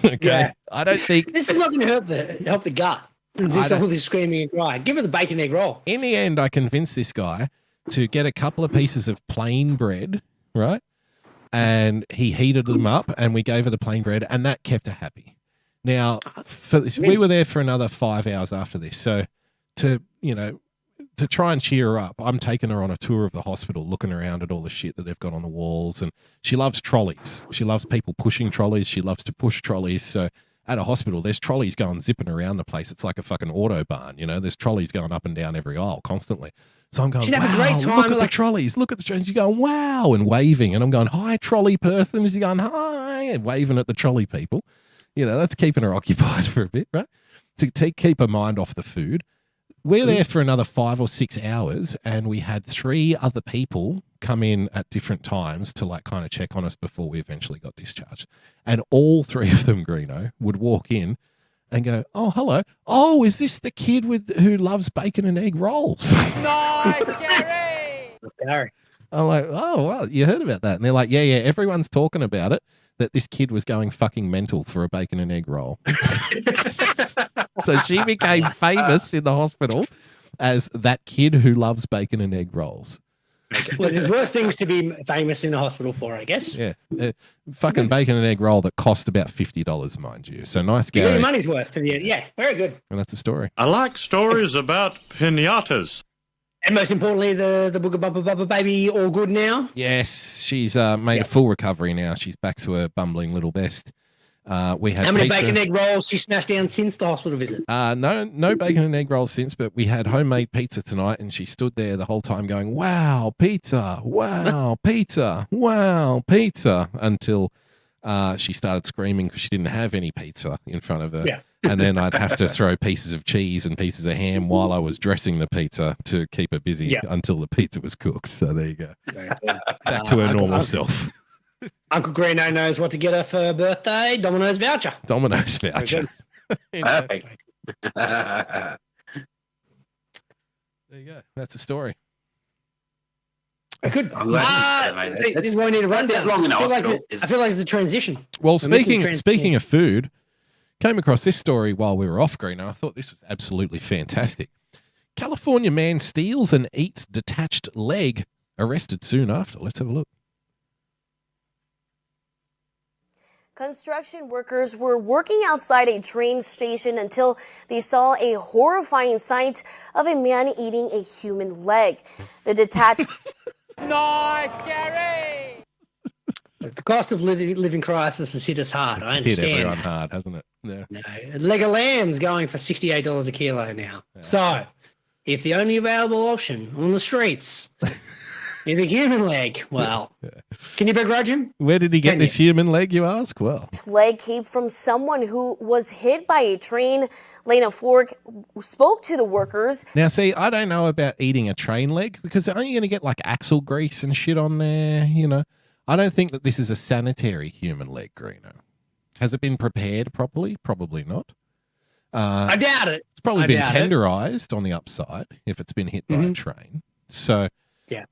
Okay. Yeah. I don't think this is not going to help the gut. All this screaming and crying. Give her the bacon egg roll. In the end, I convinced this guy to get a couple of pieces of plain bread, right? And he heated them up and we gave her the plain bread and that kept her happy. Now, for this, we were there for another 5 hours after this. So to try and cheer her up, I'm taking her on a tour of the hospital, looking around at all the shit that they've got on the walls. And she loves trolleys. She loves people pushing trolleys. She loves to push trolleys. So at a hospital, there's trolleys going zipping around the place. It's like a fucking autobahn, There's trolleys going up and down every aisle constantly. So I'm going, she'd have a wow, great time, look at the trolleys, look at the trolleys. You're going, wow, and waving. And I'm going, hi, trolley person. She's going, hi, and waving at the trolley people. That's keeping her occupied for a bit, right? To keep her mind off the food. We're there for another 5 or 6 hours, and we had 3 other people come in at different times to kind of check on us before we eventually got discharged. And all 3 of them, Greeno, would walk in and go, oh, hello. Oh, is this the kid who loves bacon and egg rolls? Nice, Gary! I'm like, oh, well, you heard about that. And they're like, yeah, everyone's talking about it, that this kid was going fucking mental for a bacon and egg roll. So she became famous in the hospital as that kid who loves bacon and egg rolls. Well, there's worse things to be famous in the hospital for, I guess. Yeah. Fucking bacon and egg roll that cost about $50, mind you. So nice, Gary. You got your money's worth for the end. Yeah, very good. And that's a story. I like stories about pinatas. And most importantly, the BoogieBumper baby all good now? Yes, she's made a full recovery now. She's back to her bumbling little best. We had how many pizza. bacon egg rolls she smashed down since the hospital visit? No bacon and egg rolls since, but we had homemade pizza tonight, and she stood there the whole time going, wow, pizza, wow, pizza, wow, pizza, until she started screaming because she didn't have any pizza in front of her. Yeah. And then I'd have to throw pieces of cheese and pieces of ham while I was dressing the pizza to keep her busy until the pizza was cooked. So there you go. Back to her normal self. Uncle Greeno knows what to get her for her birthday. Domino's voucher. Domino's voucher. Perfect. There you go. That's the story. Good. See, this is why we need a rundown. Long in I feel hospital like it's a transition. Well, speaking of food, came across this story while we were off, Green. I thought this was absolutely fantastic. California man steals and eats detached leg, arrested soon after. Let's have a look. Construction workers were working outside a train station until they saw a horrifying sight of a man eating a human leg. The detached... Nice, Gary! The cost of living crisis has hit us hard. I understand. Hit everyone hard, hasn't it? Yeah. No, a leg of lamb's going for $68 a kilo now. Yeah. So, if the only available option on the streets is a human leg, well, can you begrudge him? Where did he get this human leg, you ask? Well, leg came from someone who was hit by a train. Lena Fork spoke to the workers. Now, see, I don't know about eating a train leg because aren't you going to get like axle grease and shit on there? You know, I don't think that this is a sanitary human leg, Greeno. Has it been prepared properly? Probably not. I doubt it. It's probably been tenderized on the upside if it's been hit by a train. So,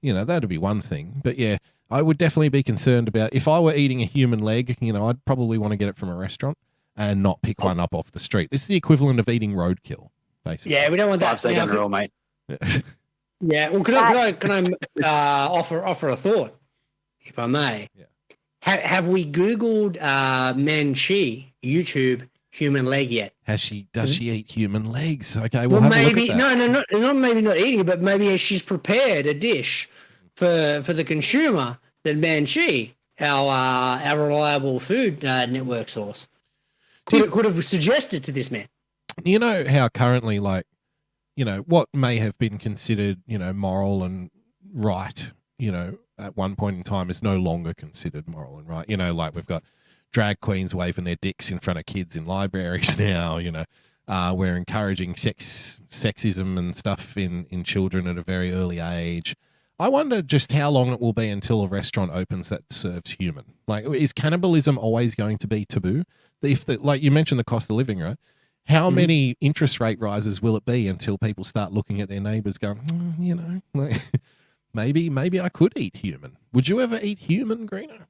you know, that'd be one thing. But yeah, I would definitely be concerned about if I were eating a human leg, you know, I'd probably want to get it from a restaurant and not pick one up off the street. This is the equivalent of eating roadkill, basically. Yeah, we don't want that. 5 second rule, mate. Yeah. Well, can I offer a thought, if I may? Yeah. Have we Googled Manchi YouTube human leg yet? Does she eat human legs? Okay, Well, have maybe a look at that. no, not maybe not eating it, but maybe she's prepared a dish for the consumer that Manchi, our reliable food network source, could have suggested to this man. You know how currently, like, you know, what may have been considered, you know, moral and right, you know, at one point in time is no longer considered moral and right. You know, like we've got drag queens waving their dicks in front of kids in libraries now, you know. We're encouraging sexism and stuff in children at a very early age. I wonder just how long it will be until a restaurant opens that serves human. Like, is cannibalism always going to be taboo? Like you mentioned the cost of living, right? How many interest rate rises will it be until people start looking at their neighbors going, you know, like, maybe I could eat human. Would you ever eat human, Greeno?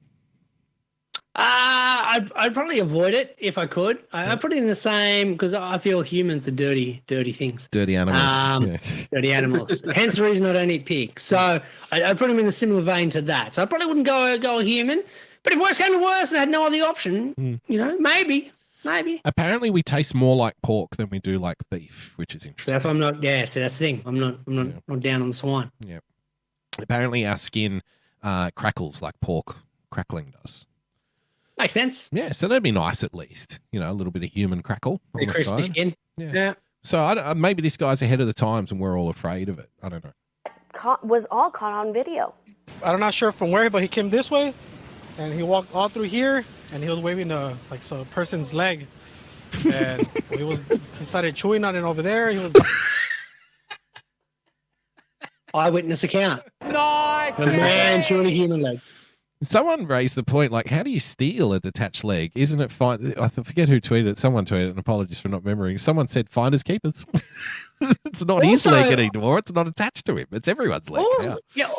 I'd probably avoid it if I could. I put it in the same because I feel humans are dirty things. Dirty animals. Dirty animals. Hence the reason I don't eat pig. So I put them in a similar vein to that. So I probably wouldn't go a human. But if worse came to worse and I had no other option, you know, maybe. Apparently, we taste more like pork than we do like beef, which is interesting. So that's why I'm not. Yeah, so that's the thing. I'm not down on the swine. Yeah. Apparently, our skin crackles like pork crackling does. Makes sense. Yeah, so that'd be nice at least. You know, a little bit of human crackle on the crispy side. skin. Yeah. So maybe this guy's ahead of the times and we're all afraid of it. I don't know. Was all caught on video. I'm not sure from where, but he came this way, and he walked all through here, and he was waving a person's leg, and he started chewing on it over there. He was eyewitness account. Nice. A man chewing a human leg. Someone raised the point, like, how do you steal a detached leg? Isn't it fine? I forget who tweeted it. Someone tweeted it, and apologies for not remembering. Someone said, finders keepers. It's not his leg anymore. It's not attached to him. It's everyone's leg.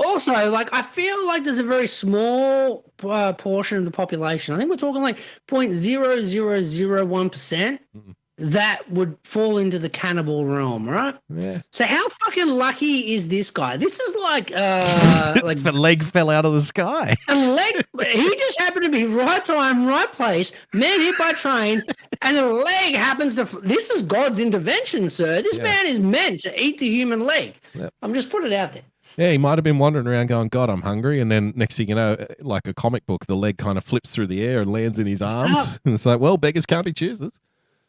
Also, like, I feel like there's a very small portion of the population. I think we're talking like 0.0001% that would fall into the cannibal realm, right? Yeah. So how fucking lucky is this guy? This is like the leg fell out of the sky. A leg. He just happened to be right time, right place. Man hit by train, and the leg happens to. This is God's intervention, sir. This man is meant to eat the human leg. Yep. I'm just putting it out there. Yeah, he might have been wandering around going, God, I'm hungry. And then next thing you know, like a comic book, the leg kind of flips through the air and lands in his arms. And it's like, well, beggars can't be choosers.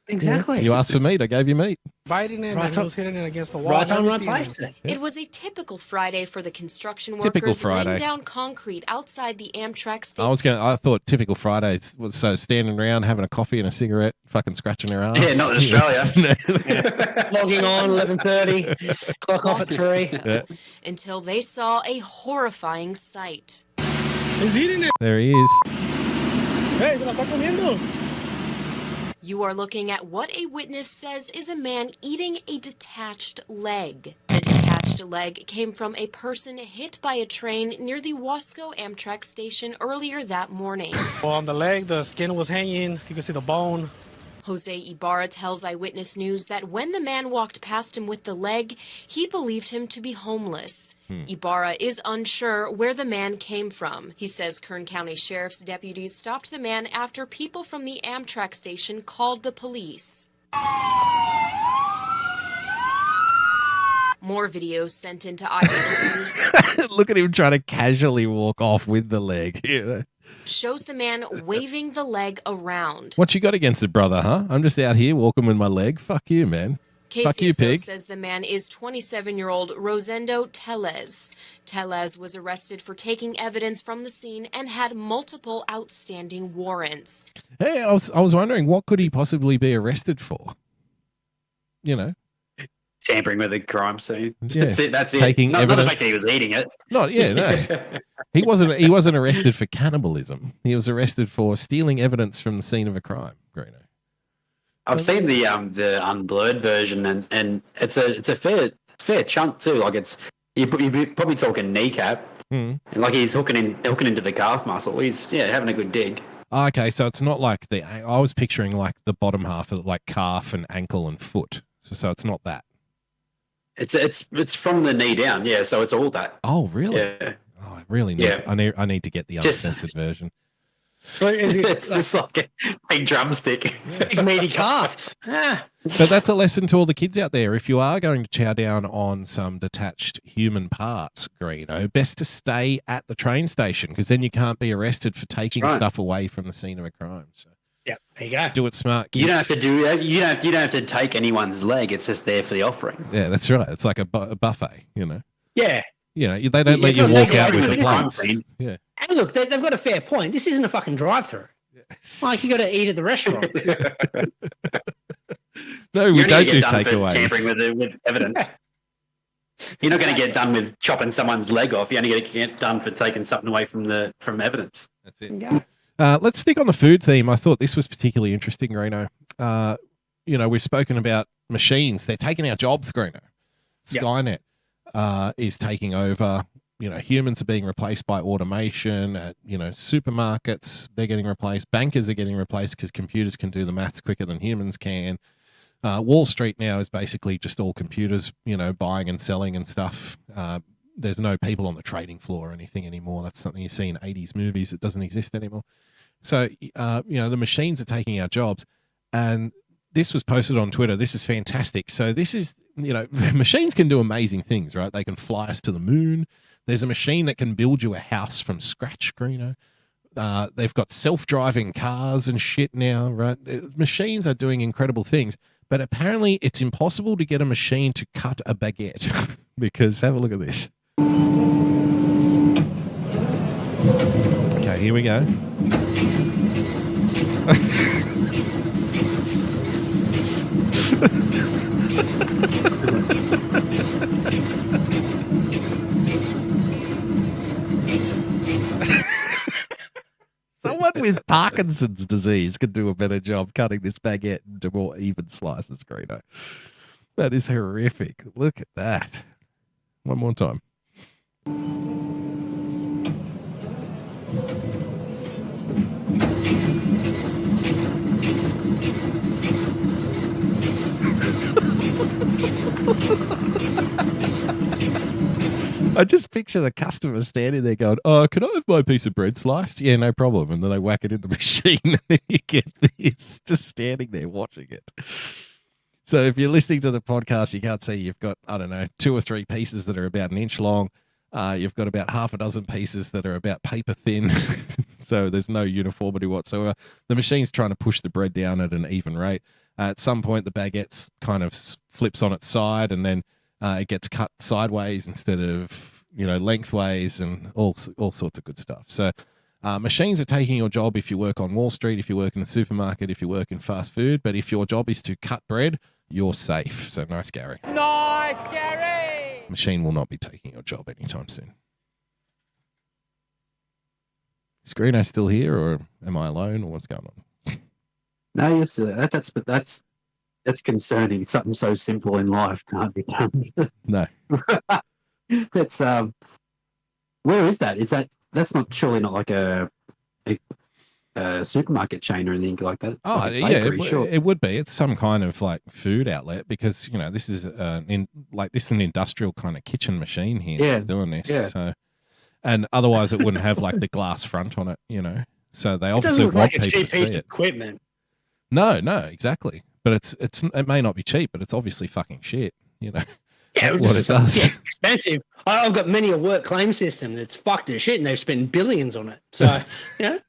Exactly. You asked for meat, I gave you meat. biting it, and he was hitting it against the wall. Right on, right place. It was a typical Friday for the construction Typical workers Friday. laying down concrete outside the Amtrak station. I thought typical Friday was so standing around having a coffee and a cigarette, fucking scratching their arms. Yeah, not in Australia. Logging on 11:30, clock off at 3. Yeah. Until they saw a horrifying sight. He's eating it. There he is. Hey, ¿te la está comiendo? You are looking at what a witness says is a man eating a detached leg. The detached leg came from a person hit by a train near the Wasco Amtrak station earlier that morning. Well, on the leg, the skin was hanging. You can see the bone. Jose Ibarra tells Eyewitness News that when the man walked past him with the leg, he believed him to be homeless. Ibarra is unsure where the man came from. He says Kern County Sheriff's deputies stopped the man after people from the Amtrak station called the police. More videos sent into Eyewitness News. Look at him trying to casually walk off with the leg. Yeah. Shows the man waving the leg around. What you got against it, brother, huh? I'm just out here walking with my leg. Fuck you, man. Fuck you, KCSO pig. says the man is 27-year-old Rosendo Tellez. Tellez was arrested for taking evidence from the scene and had multiple outstanding warrants. Hey, I was wondering, what could he possibly be arrested for? You know? Tampering with a crime scene. Yeah. That's it. Taking Not the evidence. fact that he was eating it. No. He wasn't arrested for cannibalism. He was arrested for stealing evidence from the scene of a crime, Greeno. I've seen the unblurred version, and it's a fair chunk too. Like you're probably talking kneecap. Like he's hooking into the calf muscle. He's having a good dig. Okay, so it's not like I was picturing like the bottom half of like calf and ankle and foot. So it's not that. It's from the knee down, yeah. So it's all that. Oh, really? Yeah. Oh, I really need. Yeah. I need to get the uncensored version. So is it, It's just like a big drumstick. Big meaty calf. Ah. But that's a lesson to all the kids out there. If you are going to chow down on some detached human parts, Greeno, best to stay at the train station, because then you can't be arrested for taking stuff away from the scene of a crime. So Yeah, there you go. do it smart, kids. You don't have to do that. You don't have to take anyone's leg. It's just there for the offering. Yeah, that's right. It's like a buffet, you know. Yeah. You know, they don't let It's you not walk taking out with everything the with plates. something. Yeah. And look, they've got a fair point. This isn't a fucking drive-through. Like you got to eat at the restaurant. No, we You're don't gonna do get done for takeaways. tampering with evidence. You're not going to get done with chopping someone's leg off. You're only going to get done for taking something away from evidence. That's it. Let's stick on the food theme. I thought this was particularly interesting, Greeno. You know, we've spoken about machines. They're taking our jobs, Greeno. Skynet is taking over. You know, humans are being replaced by automation. You know, supermarkets, they're getting replaced. Bankers are getting replaced because computers can do the maths quicker than humans can. Wall Street now is basically just all computers, you know, buying and selling and stuff. There's no people on the trading floor or anything anymore. That's something you see in 80s movies. It doesn't exist anymore. So, you know, the machines are taking our jobs. And this was posted on Twitter. This is fantastic. So this is, you know, machines can do amazing things, right? They can fly us to the moon. There's a machine that can build you a house from scratch, Greeno. They've got self-driving cars and shit now, right? Machines are doing incredible things. But apparently it's impossible to get a machine to cut a baguette because have a look at this. Okay, here we go. Someone with Parkinson's disease could do a better job cutting this baguette into more even slices, Greeno. That is horrific. Look at that. One more time. I just picture the customer standing there going, "Oh, can I have my piece of bread sliced?" "Yeah, no problem." And then they whack it in the machine and then you get this just standing there watching it. So if you're listening to the podcast, you can't see you've got, I don't know, 2 or 3 pieces that are about an inch long. You've got about half a dozen pieces that are about paper thin. So there's no uniformity whatsoever. The machine's trying to push the bread down at an even rate. At some point, the baguette kind of flips on its side and then it gets cut sideways instead of, you know, lengthways and all sorts of good stuff. So machines are taking your job if you work on Wall Street, if you work in a supermarket, if you work in fast food. But if your job is to cut bread, you're safe. So nice, Gary. Nice, Gary! Machine will not be taking your job anytime soon. Is Greeno still here, or am I alone, or what's going on? No, yes, that's concerning. Something so simple in life can't be done. No. It's where is that? That's not surely not like a supermarket chain or anything like that? Oh, like a yeah, bakery, sure. it would be. It's some kind of like food outlet because, you know, this is an industrial kind of kitchen machine here that's doing this. Yeah. So, and otherwise it wouldn't have like the glass front on it, you know. So they It obviously doesn't look want like a people cheap to piece see of it. equipment. No, exactly. But it may not be cheap, but it's obviously fucking shit, you know. Yeah, What it does. Yeah, expensive. I've got many a work claim system that's fucked as shit, and they've spent billions on it. So, you know,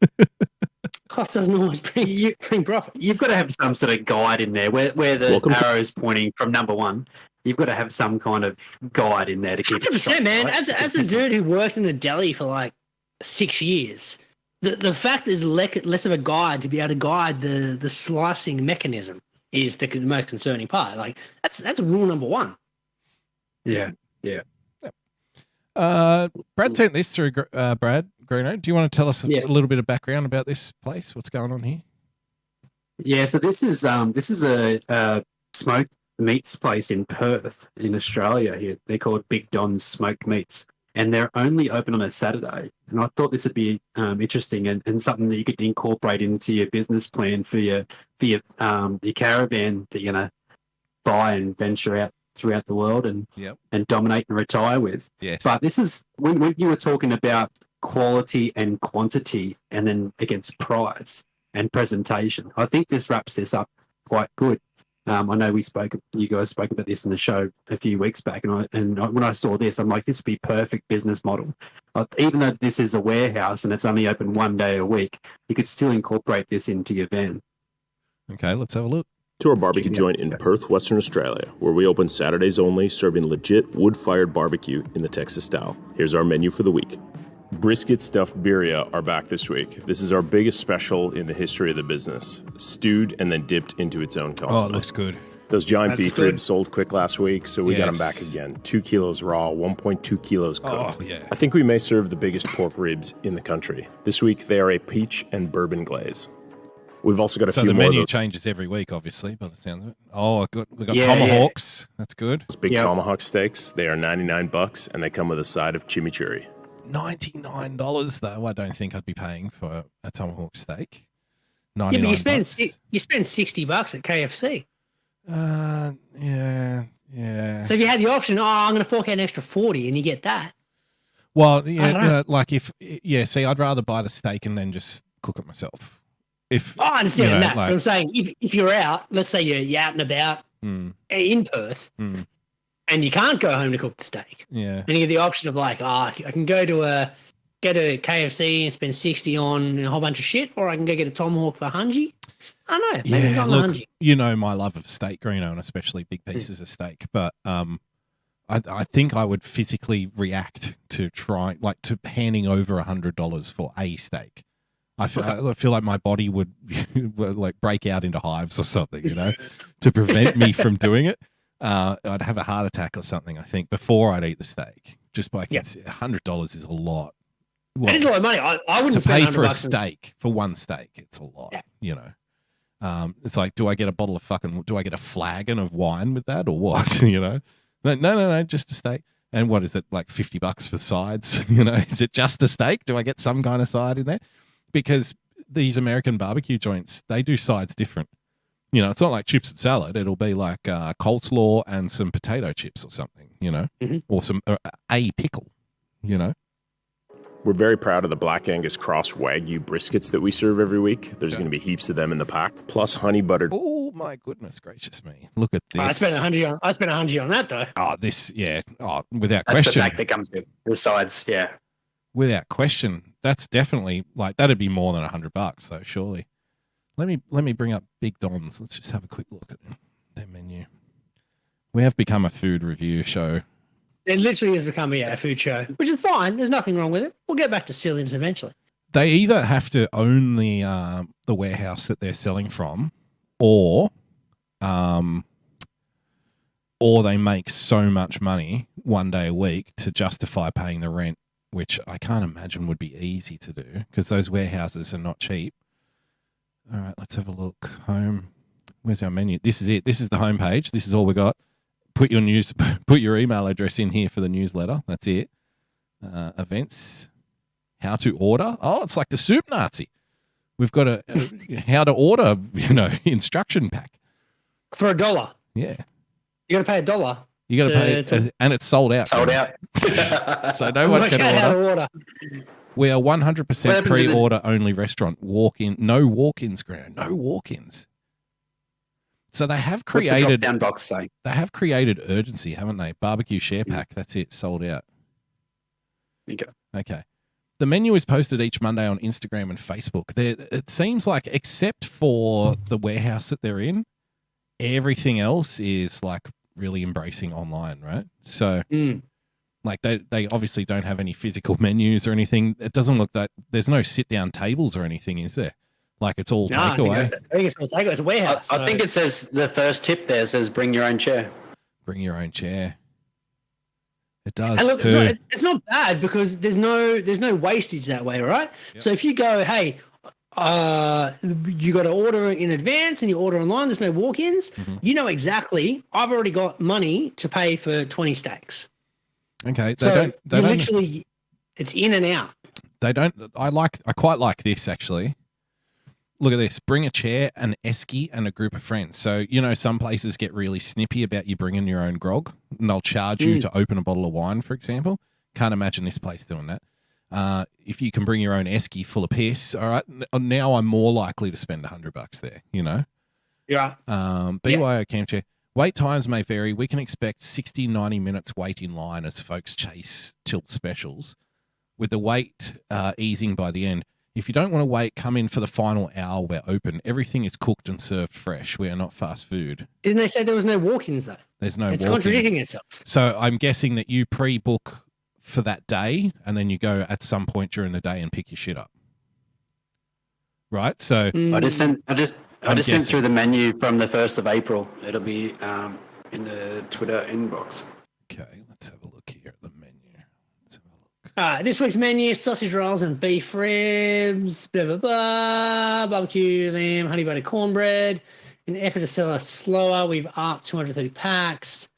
cost doesn't always bring profit. You've got to have some sort of guide in there where the arrow's pointing from number one. You've got to have some kind of guide in there to keep 100%, man. right? As a dude who worked in a deli for like 6 years, the fact there's less of a guide to be able to guide the slicing mechanism is the most concerning part. Like that's rule number one. Yeah. Brad sent this through. Brad Greeno, do you want to tell us a little bit of background about this place? What's going on here? Yeah, so this is a smoked meats place in Perth, in Australia. Here they're called Big Don's Smoked Meats, and they're only open on a Saturday. And I thought this would be interesting and something that you could incorporate into your business plan for your caravan that you're gonna buy and venture out throughout the world and dominate and retire with. Yes. But this is when you were talking about quality and quantity, and then against price and presentation. I think this wraps this up quite good. I know you guys spoke about this in the show a few weeks back, and when I saw this, I'm like, this would be perfect business model. Even though this is a warehouse and it's only open 1 day a week, you could still incorporate this into your van. Okay, let's have a look. To our barbecue joint in Perth, Western Australia, where we open Saturdays only, serving legit wood-fired barbecue in the Texas style. Here's our menu for the week. Brisket stuffed birria are back this week. This is our biggest special in the history of the business. Stewed and then dipped into its own consomme. Oh, it looks good. Those giant beef ribs sold quick last week, so we got them back again. 2 kilos raw, 1.2 kilos cooked. Oh, yeah. I think we may serve the biggest pork ribs in the country. This week, they are a peach and bourbon glaze. We've also got a few more. So the menu of changes every week, obviously, by the sounds of it. Oh, we got tomahawks. Yeah. That's good. Those big tomahawk steaks, they are $99, and they come with a side of chimichurri. $99 though. I don't think I'd be paying for a tomahawk steak. Yeah, but you spend $60 at KFC. Yeah. So if you had the option, I'm going to fork out an extra 40, and you get that. Well, yeah, see, I'd rather buy the steak and then just cook it myself. I understand that. But I'm saying if you're out, let's say you're out and about in Perth, and you can't go home to cook the steak. Yeah. And you get the option of like, I can go to KFC and spend 60 on a whole bunch of shit, or I can go get a tomahawk for $100. I don't know. Maybe not $100. You know my love of steak, Greeno, and especially big pieces of steak. But I think I would physically react to handing over $100 for a steak. I feel like my body would like break out into hives or something, to prevent me from doing it. I'd have a heart attack or something, I think, before I'd eat the steak. Just by $100 is a lot. Well, it is a lot of money. I wouldn't to pay spend for a steak for one steak. It's a lot, It's like, do I get a flagon of wine with that or what? No, just a steak. And what is it, like $50 for sides? Is it just a steak? Do I get some kind of side in there? Because these American barbecue joints, they do sides different. It's not like chips and salad. It'll be like coleslaw and some potato chips or something, or some a pickle, We're very proud of the Black Angus Cross Wagyu briskets that we serve every week. There's going to be heaps of them in the pack, plus honey buttered. Oh my goodness gracious me! Look at this. I spent $100 on that though. Oh, this without That's question. the back that comes with the sides, Without question, that's definitely that'd be more than $100 though, surely. Let me bring up Big Don's. Let's just have a quick look at their menu. We have become a food review show. It literally has become a food show, which is fine. There's nothing wrong with it. We'll get back to silliness eventually. They either have to own the warehouse that they're selling from, or they make so much money 1 day a week to justify paying the rent, which I can't imagine would be easy to do because those warehouses are not cheap. All right, let's have a look. Home. Where's our menu? This is it. This is the homepage. This is all we got. Put your email address in here for the newsletter. That's it. Events. How to order. Oh, it's like the soup Nazi. We've got a how to order, instruction pack. For $1. Yeah. You got to pay $1. You got to pay, and it's sold out. Sold out. So no one can order. We are 100% pre-order only restaurant. Walk-in, no walk-ins, Grant. No walk-ins. So they have created. What's the drop-down box saying? They have created urgency, haven't they? Barbecue share pack. That's it. Sold out. There you go. Okay. The menu is posted each Monday on Instagram and Facebook. It seems like, except for the warehouse that they're in, everything else is like really embracing online, right? So. Like they obviously don't have any physical menus or anything. It doesn't look that there's no sit down tables or anything, is there? Like it's all takeaway. I think it's all takeaway. It's a warehouse. I think it says the first tip there says bring your own chair. Bring your own chair. It does and look, too. It's not bad because there's no wastage that way, right? Yep. So if you go, hey, you got to order in advance and you order online, there's no walk-ins. Mm-hmm. You know exactly. I've already got money to pay for 20 steaks. Okay, they literally, it's in and out. They don't. I quite like this actually. Look at this. Bring a chair, an esky, and a group of friends. So, some places get really snippy about you bringing your own grog, and they'll charge you to open a bottle of wine, for example. Can't imagine this place doing that. If you can bring your own esky full of piss, all right, now I'm more likely to spend $100 there, Yeah. BYO camp chair. Wait times may vary. We can expect 60, 90 minutes wait in line as folks chase tilt specials, with the wait easing by the end. If you don't want to wait, come in for the final hour. We're open. Everything is cooked and served fresh. We are not fast food. Didn't they say there was no walk-ins, though? There's no It's walk-ins. contradicting itself. So I'm guessing that you pre-book for that day, and then you go at some point during the day and pick your shit up. Right? So I just sent through the menu from the 1st of April. It'll be in the Twitter inbox. Okay, let's have a look here at the menu. This week's menu: sausage rolls and beef ribs, blah blah blah, barbecue lamb, honey butter cornbread. In an effort to sell us slower, we've upped 230 packs,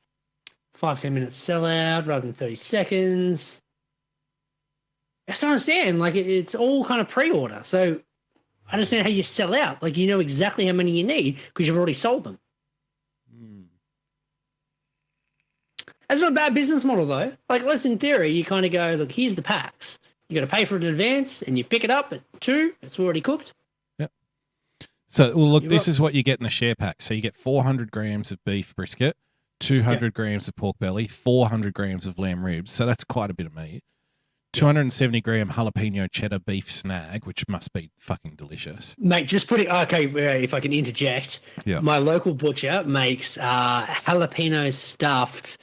5-10 minutes sellout rather than 30 seconds. I just don't understand. Like it's all kind of pre-order, so I understand how you sell out. Like you know exactly how many you need because you've already sold them. That's not a bad business model, though. Like, let's in theory, you kind of go, look, here's the packs. You got to pay for it in advance, and you pick it up at 2. It's already cooked. Yep. So, well, look, this is what you get in a share pack. So you get 400 grams of beef brisket, 200 grams of pork belly, 400 grams of lamb ribs. So that's quite a bit of meat. 270 gram jalapeno cheddar beef snag, which must be fucking delicious. Mate, just put it. Okay, if I can interject. Yeah. My local butcher makes jalapeno stuffed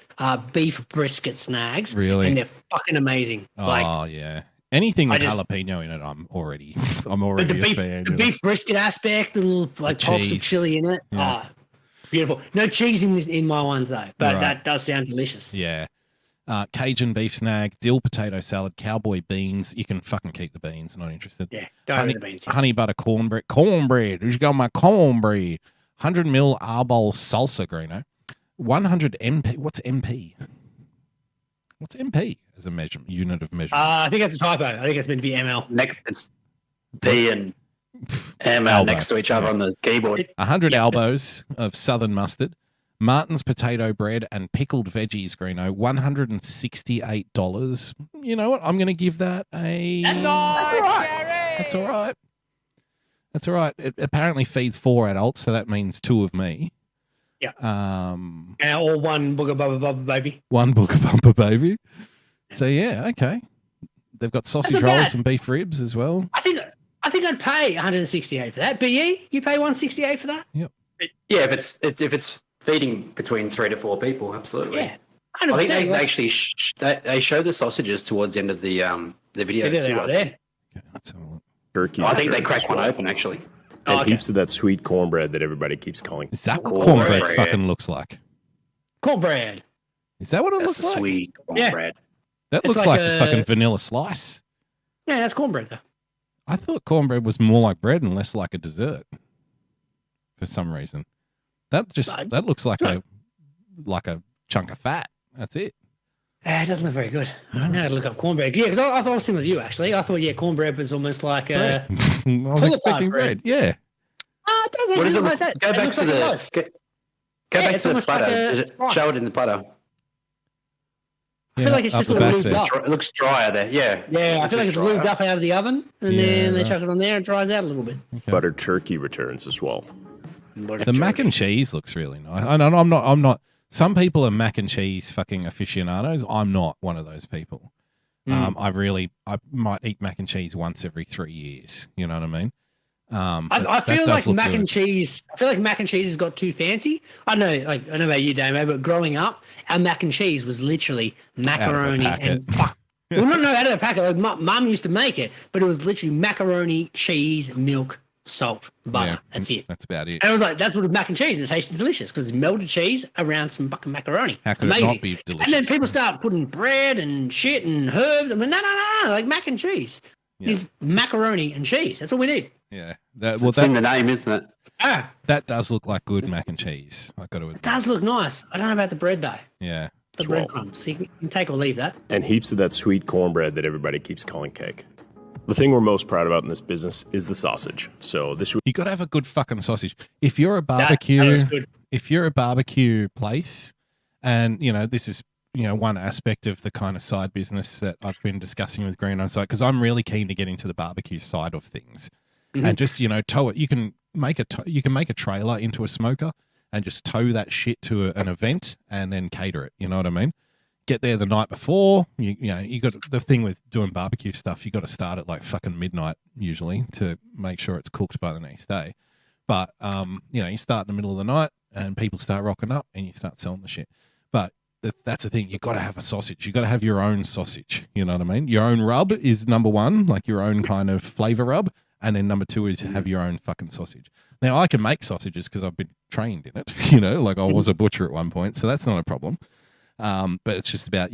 beef brisket snags. Really? And they're fucking amazing. Oh, yeah. Anything with jalapeno in it, I'm already but the a beef, fan. The beef brisket aspect, the little pops of chili in it. Yeah. Beautiful. No cheese in my ones, though, but that does sound delicious. Yeah. Cajun beef snag, dill potato salad, cowboy beans. You can fucking keep the beans. Not interested. Yeah, don't eat the beans. Honey butter cornbread. Cornbread. Who's got my cornbread? 100 ml arbol salsa, Greeno. 100 MP. What's MP? What's MP as a unit of measurement? I think that's a typo. I think it's meant to be ML. Next, it's P and ML next to each other on the keyboard. 100 elbows of southern mustard. Martin's potato bread and pickled veggies, Greeno, $168. You know what? I'm going to give that a... That's all right. That's all right. That's all right. It apparently feeds 4 adults, so that means 2 of me. Yeah. Or one booger bumper baby. One booger bumper baby. So, yeah, okay. They've got sausage rolls and beef ribs as well. I think I'd pay 168 for that. BE, you pay 168 for that? Yep. Yeah, if it's feeding between 3 to 4 people, absolutely. Yeah, 100%. I think they actually they show the sausages towards the end of the video. They are there. Okay, let's have a look. Turkey. I think they crack one open actually. And heaps of that sweet cornbread that everybody keeps calling. Is that what cornbread fucking looks like? Cornbread. Is that what it That's looks like? Sweet cornbread. That looks like a fucking vanilla slice. Yeah, that's cornbread though. I thought cornbread was more like bread and less like a dessert. For some reason, that looks like a chunk of fat. That's it. It doesn't look very good. I know how to look up cornbread. Yeah, because I thought similar to you actually. I thought cornbread was almost like I was expecting bread. Yeah. It doesn't What is it? look like that. Go back to the it's the almost like butter. a Show it in the butter. I feel like it's just all lubed up. It looks drier there. Yeah. Yeah, I feel like it's lubed up out of the oven, and then they chuck it on there and it dries out a little bit. Okay. Buttered turkey returns as well. The mac and cheese looks really nice. I'm not. Some people are mac and cheese fucking aficionados. I'm not one of those people. I might eat mac and cheese once every 3 years. You know what I mean? I feel like mac and cheese. I feel like mac and cheese has got too fancy. I don't know about you, Damo, but growing up, our mac and cheese was literally macaroni and fuck. Well, not out of the packet. Like mum used to make it, but it was literally macaroni, cheese, milk, salt, butter. That's it. That's about it. And I was like, that's what mac and cheese, and it tasted delicious because it's melted cheese around some fucking macaroni. How could it not be delicious? And then people start putting bread and shit and herbs. I mean, no, like mac and cheese. Is macaroni and cheese. That's all we need. Yeah. That's in the name, isn't it? That does look like good mac and cheese. I've got to admit. It does look nice. I don't know about the bread though. Yeah. The breadcrumbs. So you can take or leave that. And heaps of that sweet cornbread that everybody keeps calling cake. The thing we're most proud about in this business is the sausage. So this week, You got to have a good fucking sausage. If you're a That barbecue, was good. if you're a barbecue place, and this is one aspect of the kind of side business that I've been discussing with Green on site, because I'm really keen to get into the barbecue side of things, and just tow it. You can make a trailer into a smoker and just tow that shit to an event and then cater it. You know what I mean? Get there the night before. You got the thing with doing barbecue stuff. You got to start at like fucking midnight usually to make sure it's cooked by the next day. But you start in the middle of the night and people start rocking up and you start selling the shit. But that's the thing. You got to have a sausage. You got to have your own sausage. You know what I mean? Your own rub is number one, like your own kind of flavor rub, and then number two is have your own fucking sausage. Now I can make sausages because I've been trained in it. Like I was a butcher at one point, so that's not a problem. But it's just about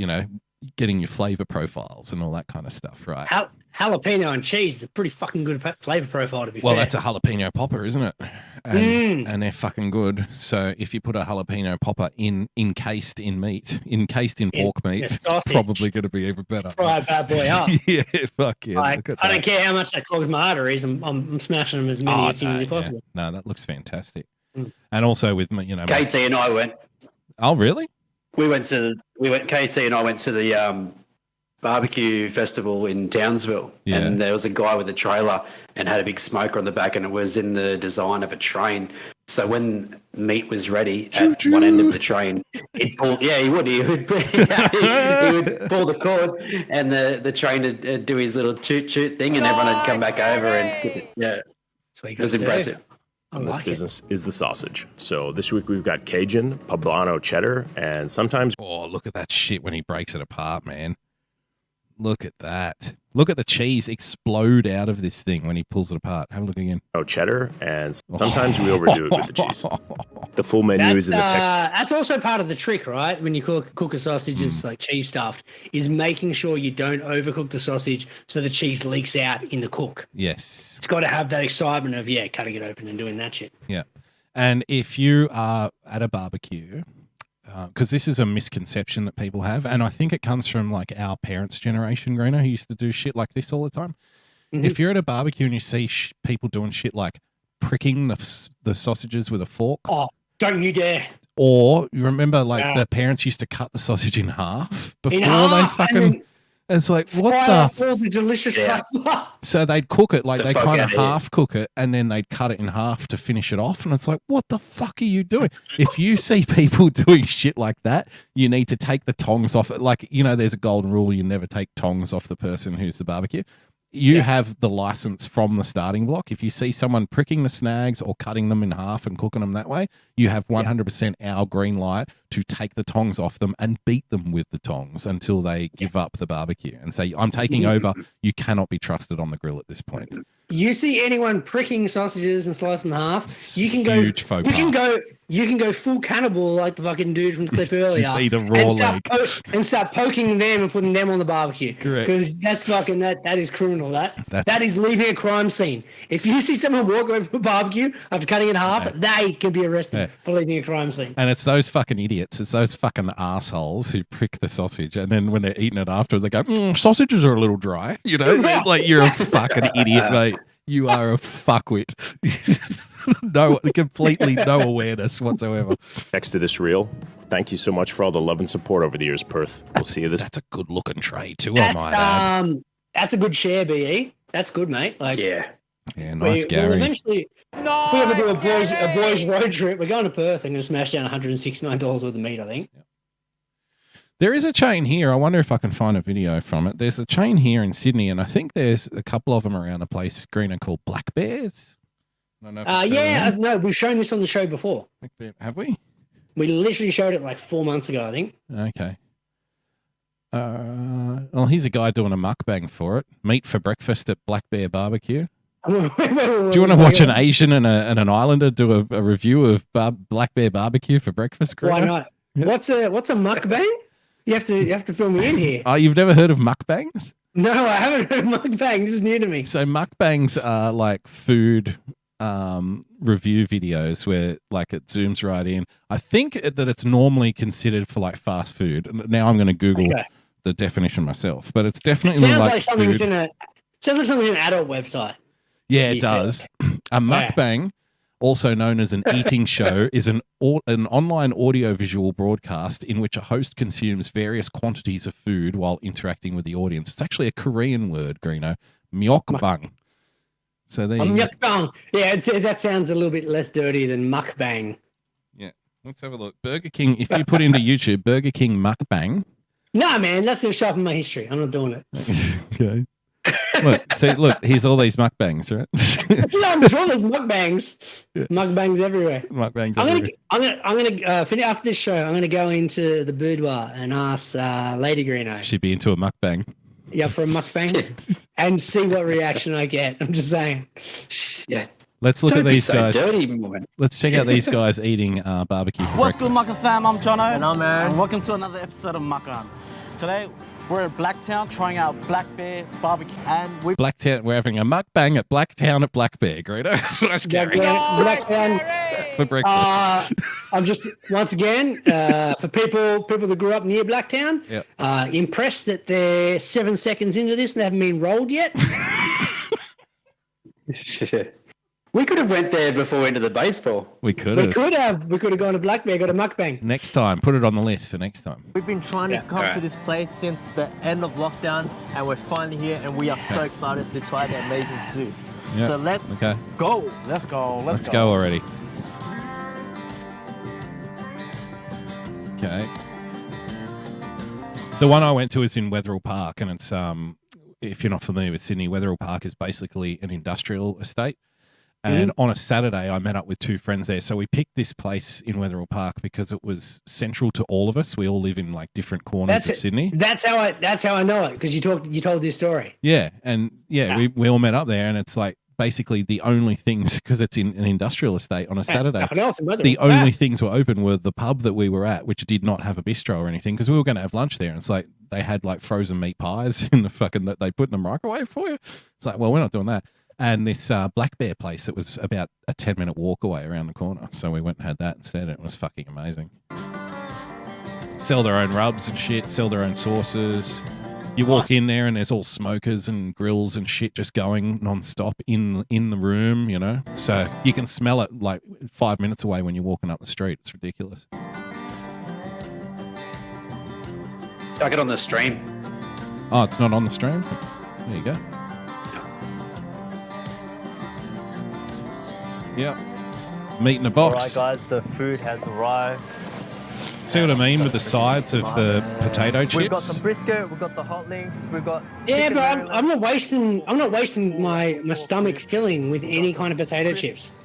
getting your flavor profiles and all that kind of stuff, right? Jalapeno and cheese is a pretty fucking good flavor profile, to be fair. Well, that's a jalapeno popper, isn't it? And they're fucking good. So if you put a jalapeno popper encased in pork meat, it's probably going to be even better. Fry a bad boy up. Yeah, fuck yeah. I don't care how much that clogs my arteries. I'm smashing them as many as humanly possible. No, that looks fantastic. And also with KT and I went. Oh, really? KT and I went to the barbecue festival in Townsville, and there was a guy with a trailer and had a big smoker on the back, and it was in the design of a train. So when meat was ready at one end of the train, he would he would pull the cord, and the train would do his little toot thing, and everyone would come back over and it was impressive. This business is the sausage. So this week we've got Cajun, poblano cheddar, and sometimes... Oh, look at that shit when he breaks it apart, man. Look at that. Look at the cheese explode out of this thing when he pulls it apart. Have a look again. Cheddar, and sometimes we overdo it with the cheese. The full menu is in the text. That's also part of the trick, right? When you cook a sausage that's like cheese stuffed, is making sure you don't overcook the sausage so the cheese leaks out in the cook. Yes. It's got to have that excitement of, cutting it open and doing that shit. Yeah. And if you are at a barbecue... because this is a misconception that people have, and I think it comes from like our parents' generation, Greeno, who used to do shit like this all the time. If you're at a barbecue and you see people doing shit like pricking the sausages with a fork, don't you dare! Or you remember like the parents used to cut the sausage in half before they fucking. And it's like, what the? All the delicious So they'd cook it, like they kind of half cook it, and then they'd cut it in half to finish it off. And it's like, what the fuck are you doing? If you see people doing shit like that, you need to take the tongs off it. Like, there's a golden rule: you never take tongs off the person who's the barbecue. You have the license from the starting block. If you see someone pricking the snags or cutting them in half and cooking them that way, you have 100% our green light to take the tongs off them and beat them with the tongs until they give up the barbecue and say, I'm taking over. You cannot be trusted on the grill at this point. You see anyone pricking sausages and slicing them in half, you can huge faux pas. You can go full cannibal like the fucking dude from the clip earlier. Just eat a raw leg. And start poking them and putting them on the barbecue. Correct. Because that's fucking, that is criminal. That is leaving a crime scene. If you see someone walk away from a barbecue after cutting it in half, they can be arrested for leaving a crime scene. And it's those fucking idiots. It's those fucking assholes who prick the sausage. And then when they're eating it after, they go, sausages are a little dry. Like you're a fucking idiot, mate. You are a fuckwit. Completely no awareness whatsoever. Next to this reel, thank you so much for all the love and support over the years, Perth. We'll see you this. That's a good looking tray too, I might add. That's a good share, BE. That's good, mate. Like, yeah, nice, Gary. Well, eventually, if we ever do a boys road trip, we're going to Perth and going to smash down $169 worth of meat, I think. There is a chain here. I wonder if I can find a video from it. There's a chain here in Sydney, and I think there's a couple of them around a place, Greeno, called Black Bears. I don't know no, we've shown this on the show before. Black Bear, have we? We literally showed it like 4 months ago, I think. Okay. Well, here's a guy doing a mukbang for it. Meat for breakfast at Black Bear Barbecue. Do you want to watch an Asian and an Islander do a review of Black Bear Barbecue for breakfast, Greeno? Why not? What's a mukbang? You have to fill me in here. Oh, you've never heard of mukbangs? No, I haven't heard of mukbang. This is new to me. So mukbangs are like food review videos where like it zooms right in. I think that it's normally considered for like fast food. Now I'm going to Google the definition myself, but it's definitely sounds like something food. Sounds like something on an adult website. Yeah, it does. A mukbang, also known as an eating show, is an online audio-visual broadcast in which a host consumes various quantities of food while interacting with the audience. It's actually a Korean word, Greeno. Myeokbang. So there you go. Mukbang. Yeah, that sounds a little bit less dirty than mukbang. Yeah, let's have a look. Burger King, if you put into YouTube, Burger King mukbang. Nah, man, that's going to show up in my history. I'm not doing it. Okay. Look, here's all these mukbangs, right? Yeah, I'm sure there's mukbangs. Yeah. Mukbangs everywhere. Mukbangs everywhere. I'm gonna finish after this show. I'm gonna go into the boudoir and ask Lady Greeno. She'd be into a mukbang. Yeah, for a mukbang, and see what reaction I get. I'm just saying. Yeah. Let's look at these guys. Dirty, let's check out these guys eating barbecue for What's breakfast. good, Muckan fam? I'm Jono. And I'm Aaron. And welcome to another episode of Muckan. Today, we're at Blacktown trying out Black Bear Barbecue. And Blacktown, we're having a mukbang at Blacktown at Black Bear, Greeno. Let's go. Blacktown for breakfast. I'm just, once again, for people that grew up near Blacktown, impressed that they're 7 seconds into this and they haven't been rolled yet. We could have went there before we went to the baseball. We could have. We could have gone to Black Bear, got a mukbang. Next time, put it on the list for next time. We've been trying to come to this place since the end of lockdown, and we're finally here, and we are so excited to try the amazing soup. Yep. So let's go. Let's go. Let's go already. Okay. The one I went to is in Wetherill Park, and it's if you're not familiar with Sydney, Wetherill Park is basically an industrial estate. And on a Saturday, I met up with two friends there. So we picked this place in Wetherill Park because it was central to all of us. We all live in like different corners of Sydney. That's how I know it, because you told this story. Yeah, and we all met up there, and it's like basically the only things, because it's in an industrial estate on a Saturday. The only things were open were the pub that we were at, which did not have a bistro or anything, because we were going to have lunch there. And it's like they had like frozen meat pies in the fucking that they put in the microwave for you. It's like, well, we're not doing that. And this Black Bear place that was about a 10-minute walk away around the corner. So we went and had that instead. It was fucking amazing. Sell their own rubs and shit, sell their own sauces. You walk in there and there's all smokers and grills and shit just going non-stop in the room, you know. So you can smell it like 5 minutes away when you're walking up the street. It's ridiculous. I get on the stream. Oh, it's not on the stream? There you go. Yep. Meat in a box. All right, guys, the food has arrived. See what I mean with the sides of the potato chips? We've got some brisket, we've got the hot links, we've got... Yeah, but I'm not wasting my stomach filling with any kind of potato chips.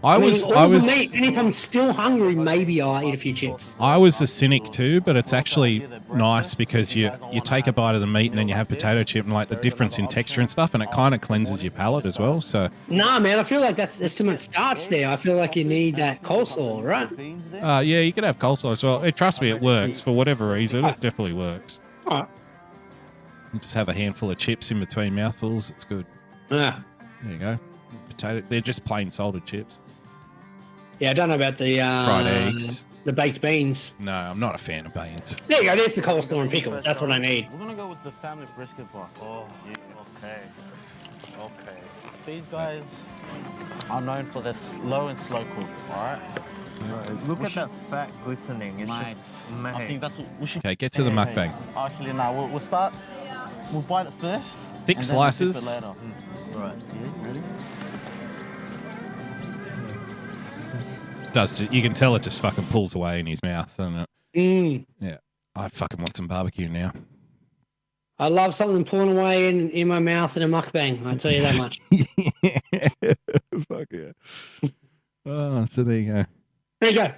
I was meat, and if I'm still hungry, maybe I'll eat a few chips. I was a cynic too, but it's actually nice because you take a bite of the meat and then you have potato chip and like the difference in texture and stuff, and it kind of cleanses your palate as well. So nah, man, I feel like there's too much starch there. I feel like you need that coleslaw, right? Yeah, you can have coleslaw as well. Trust me, it works for whatever reason. It definitely works. All right. You just have a handful of chips in between mouthfuls. It's good. Yeah. There you go. Potato. They're just plain salted chips. Yeah, I don't know about the fried eggs, the baked beans. No, I'm not a fan of beans. There you go. There's the coleslaw and pickles. That's what I need. We're gonna go with the family brisket bar. Oh, yeah. Okay. These guys are known for their slow and slow cook. All right. Look at that fat glistening. It's just I think that's what we should. Okay, get to the mukbang. Actually, no. We'll start. We'll bite it first. Thick and slices. Then we'll dip it later. Right. Yeah, ready? You can tell it just fucking pulls away in his mouth, and yeah, I fucking want some barbecue now. I love something pulling away in my mouth in a mukbang. I tell you that much. Fuck yeah. Oh, so there you go. There you go.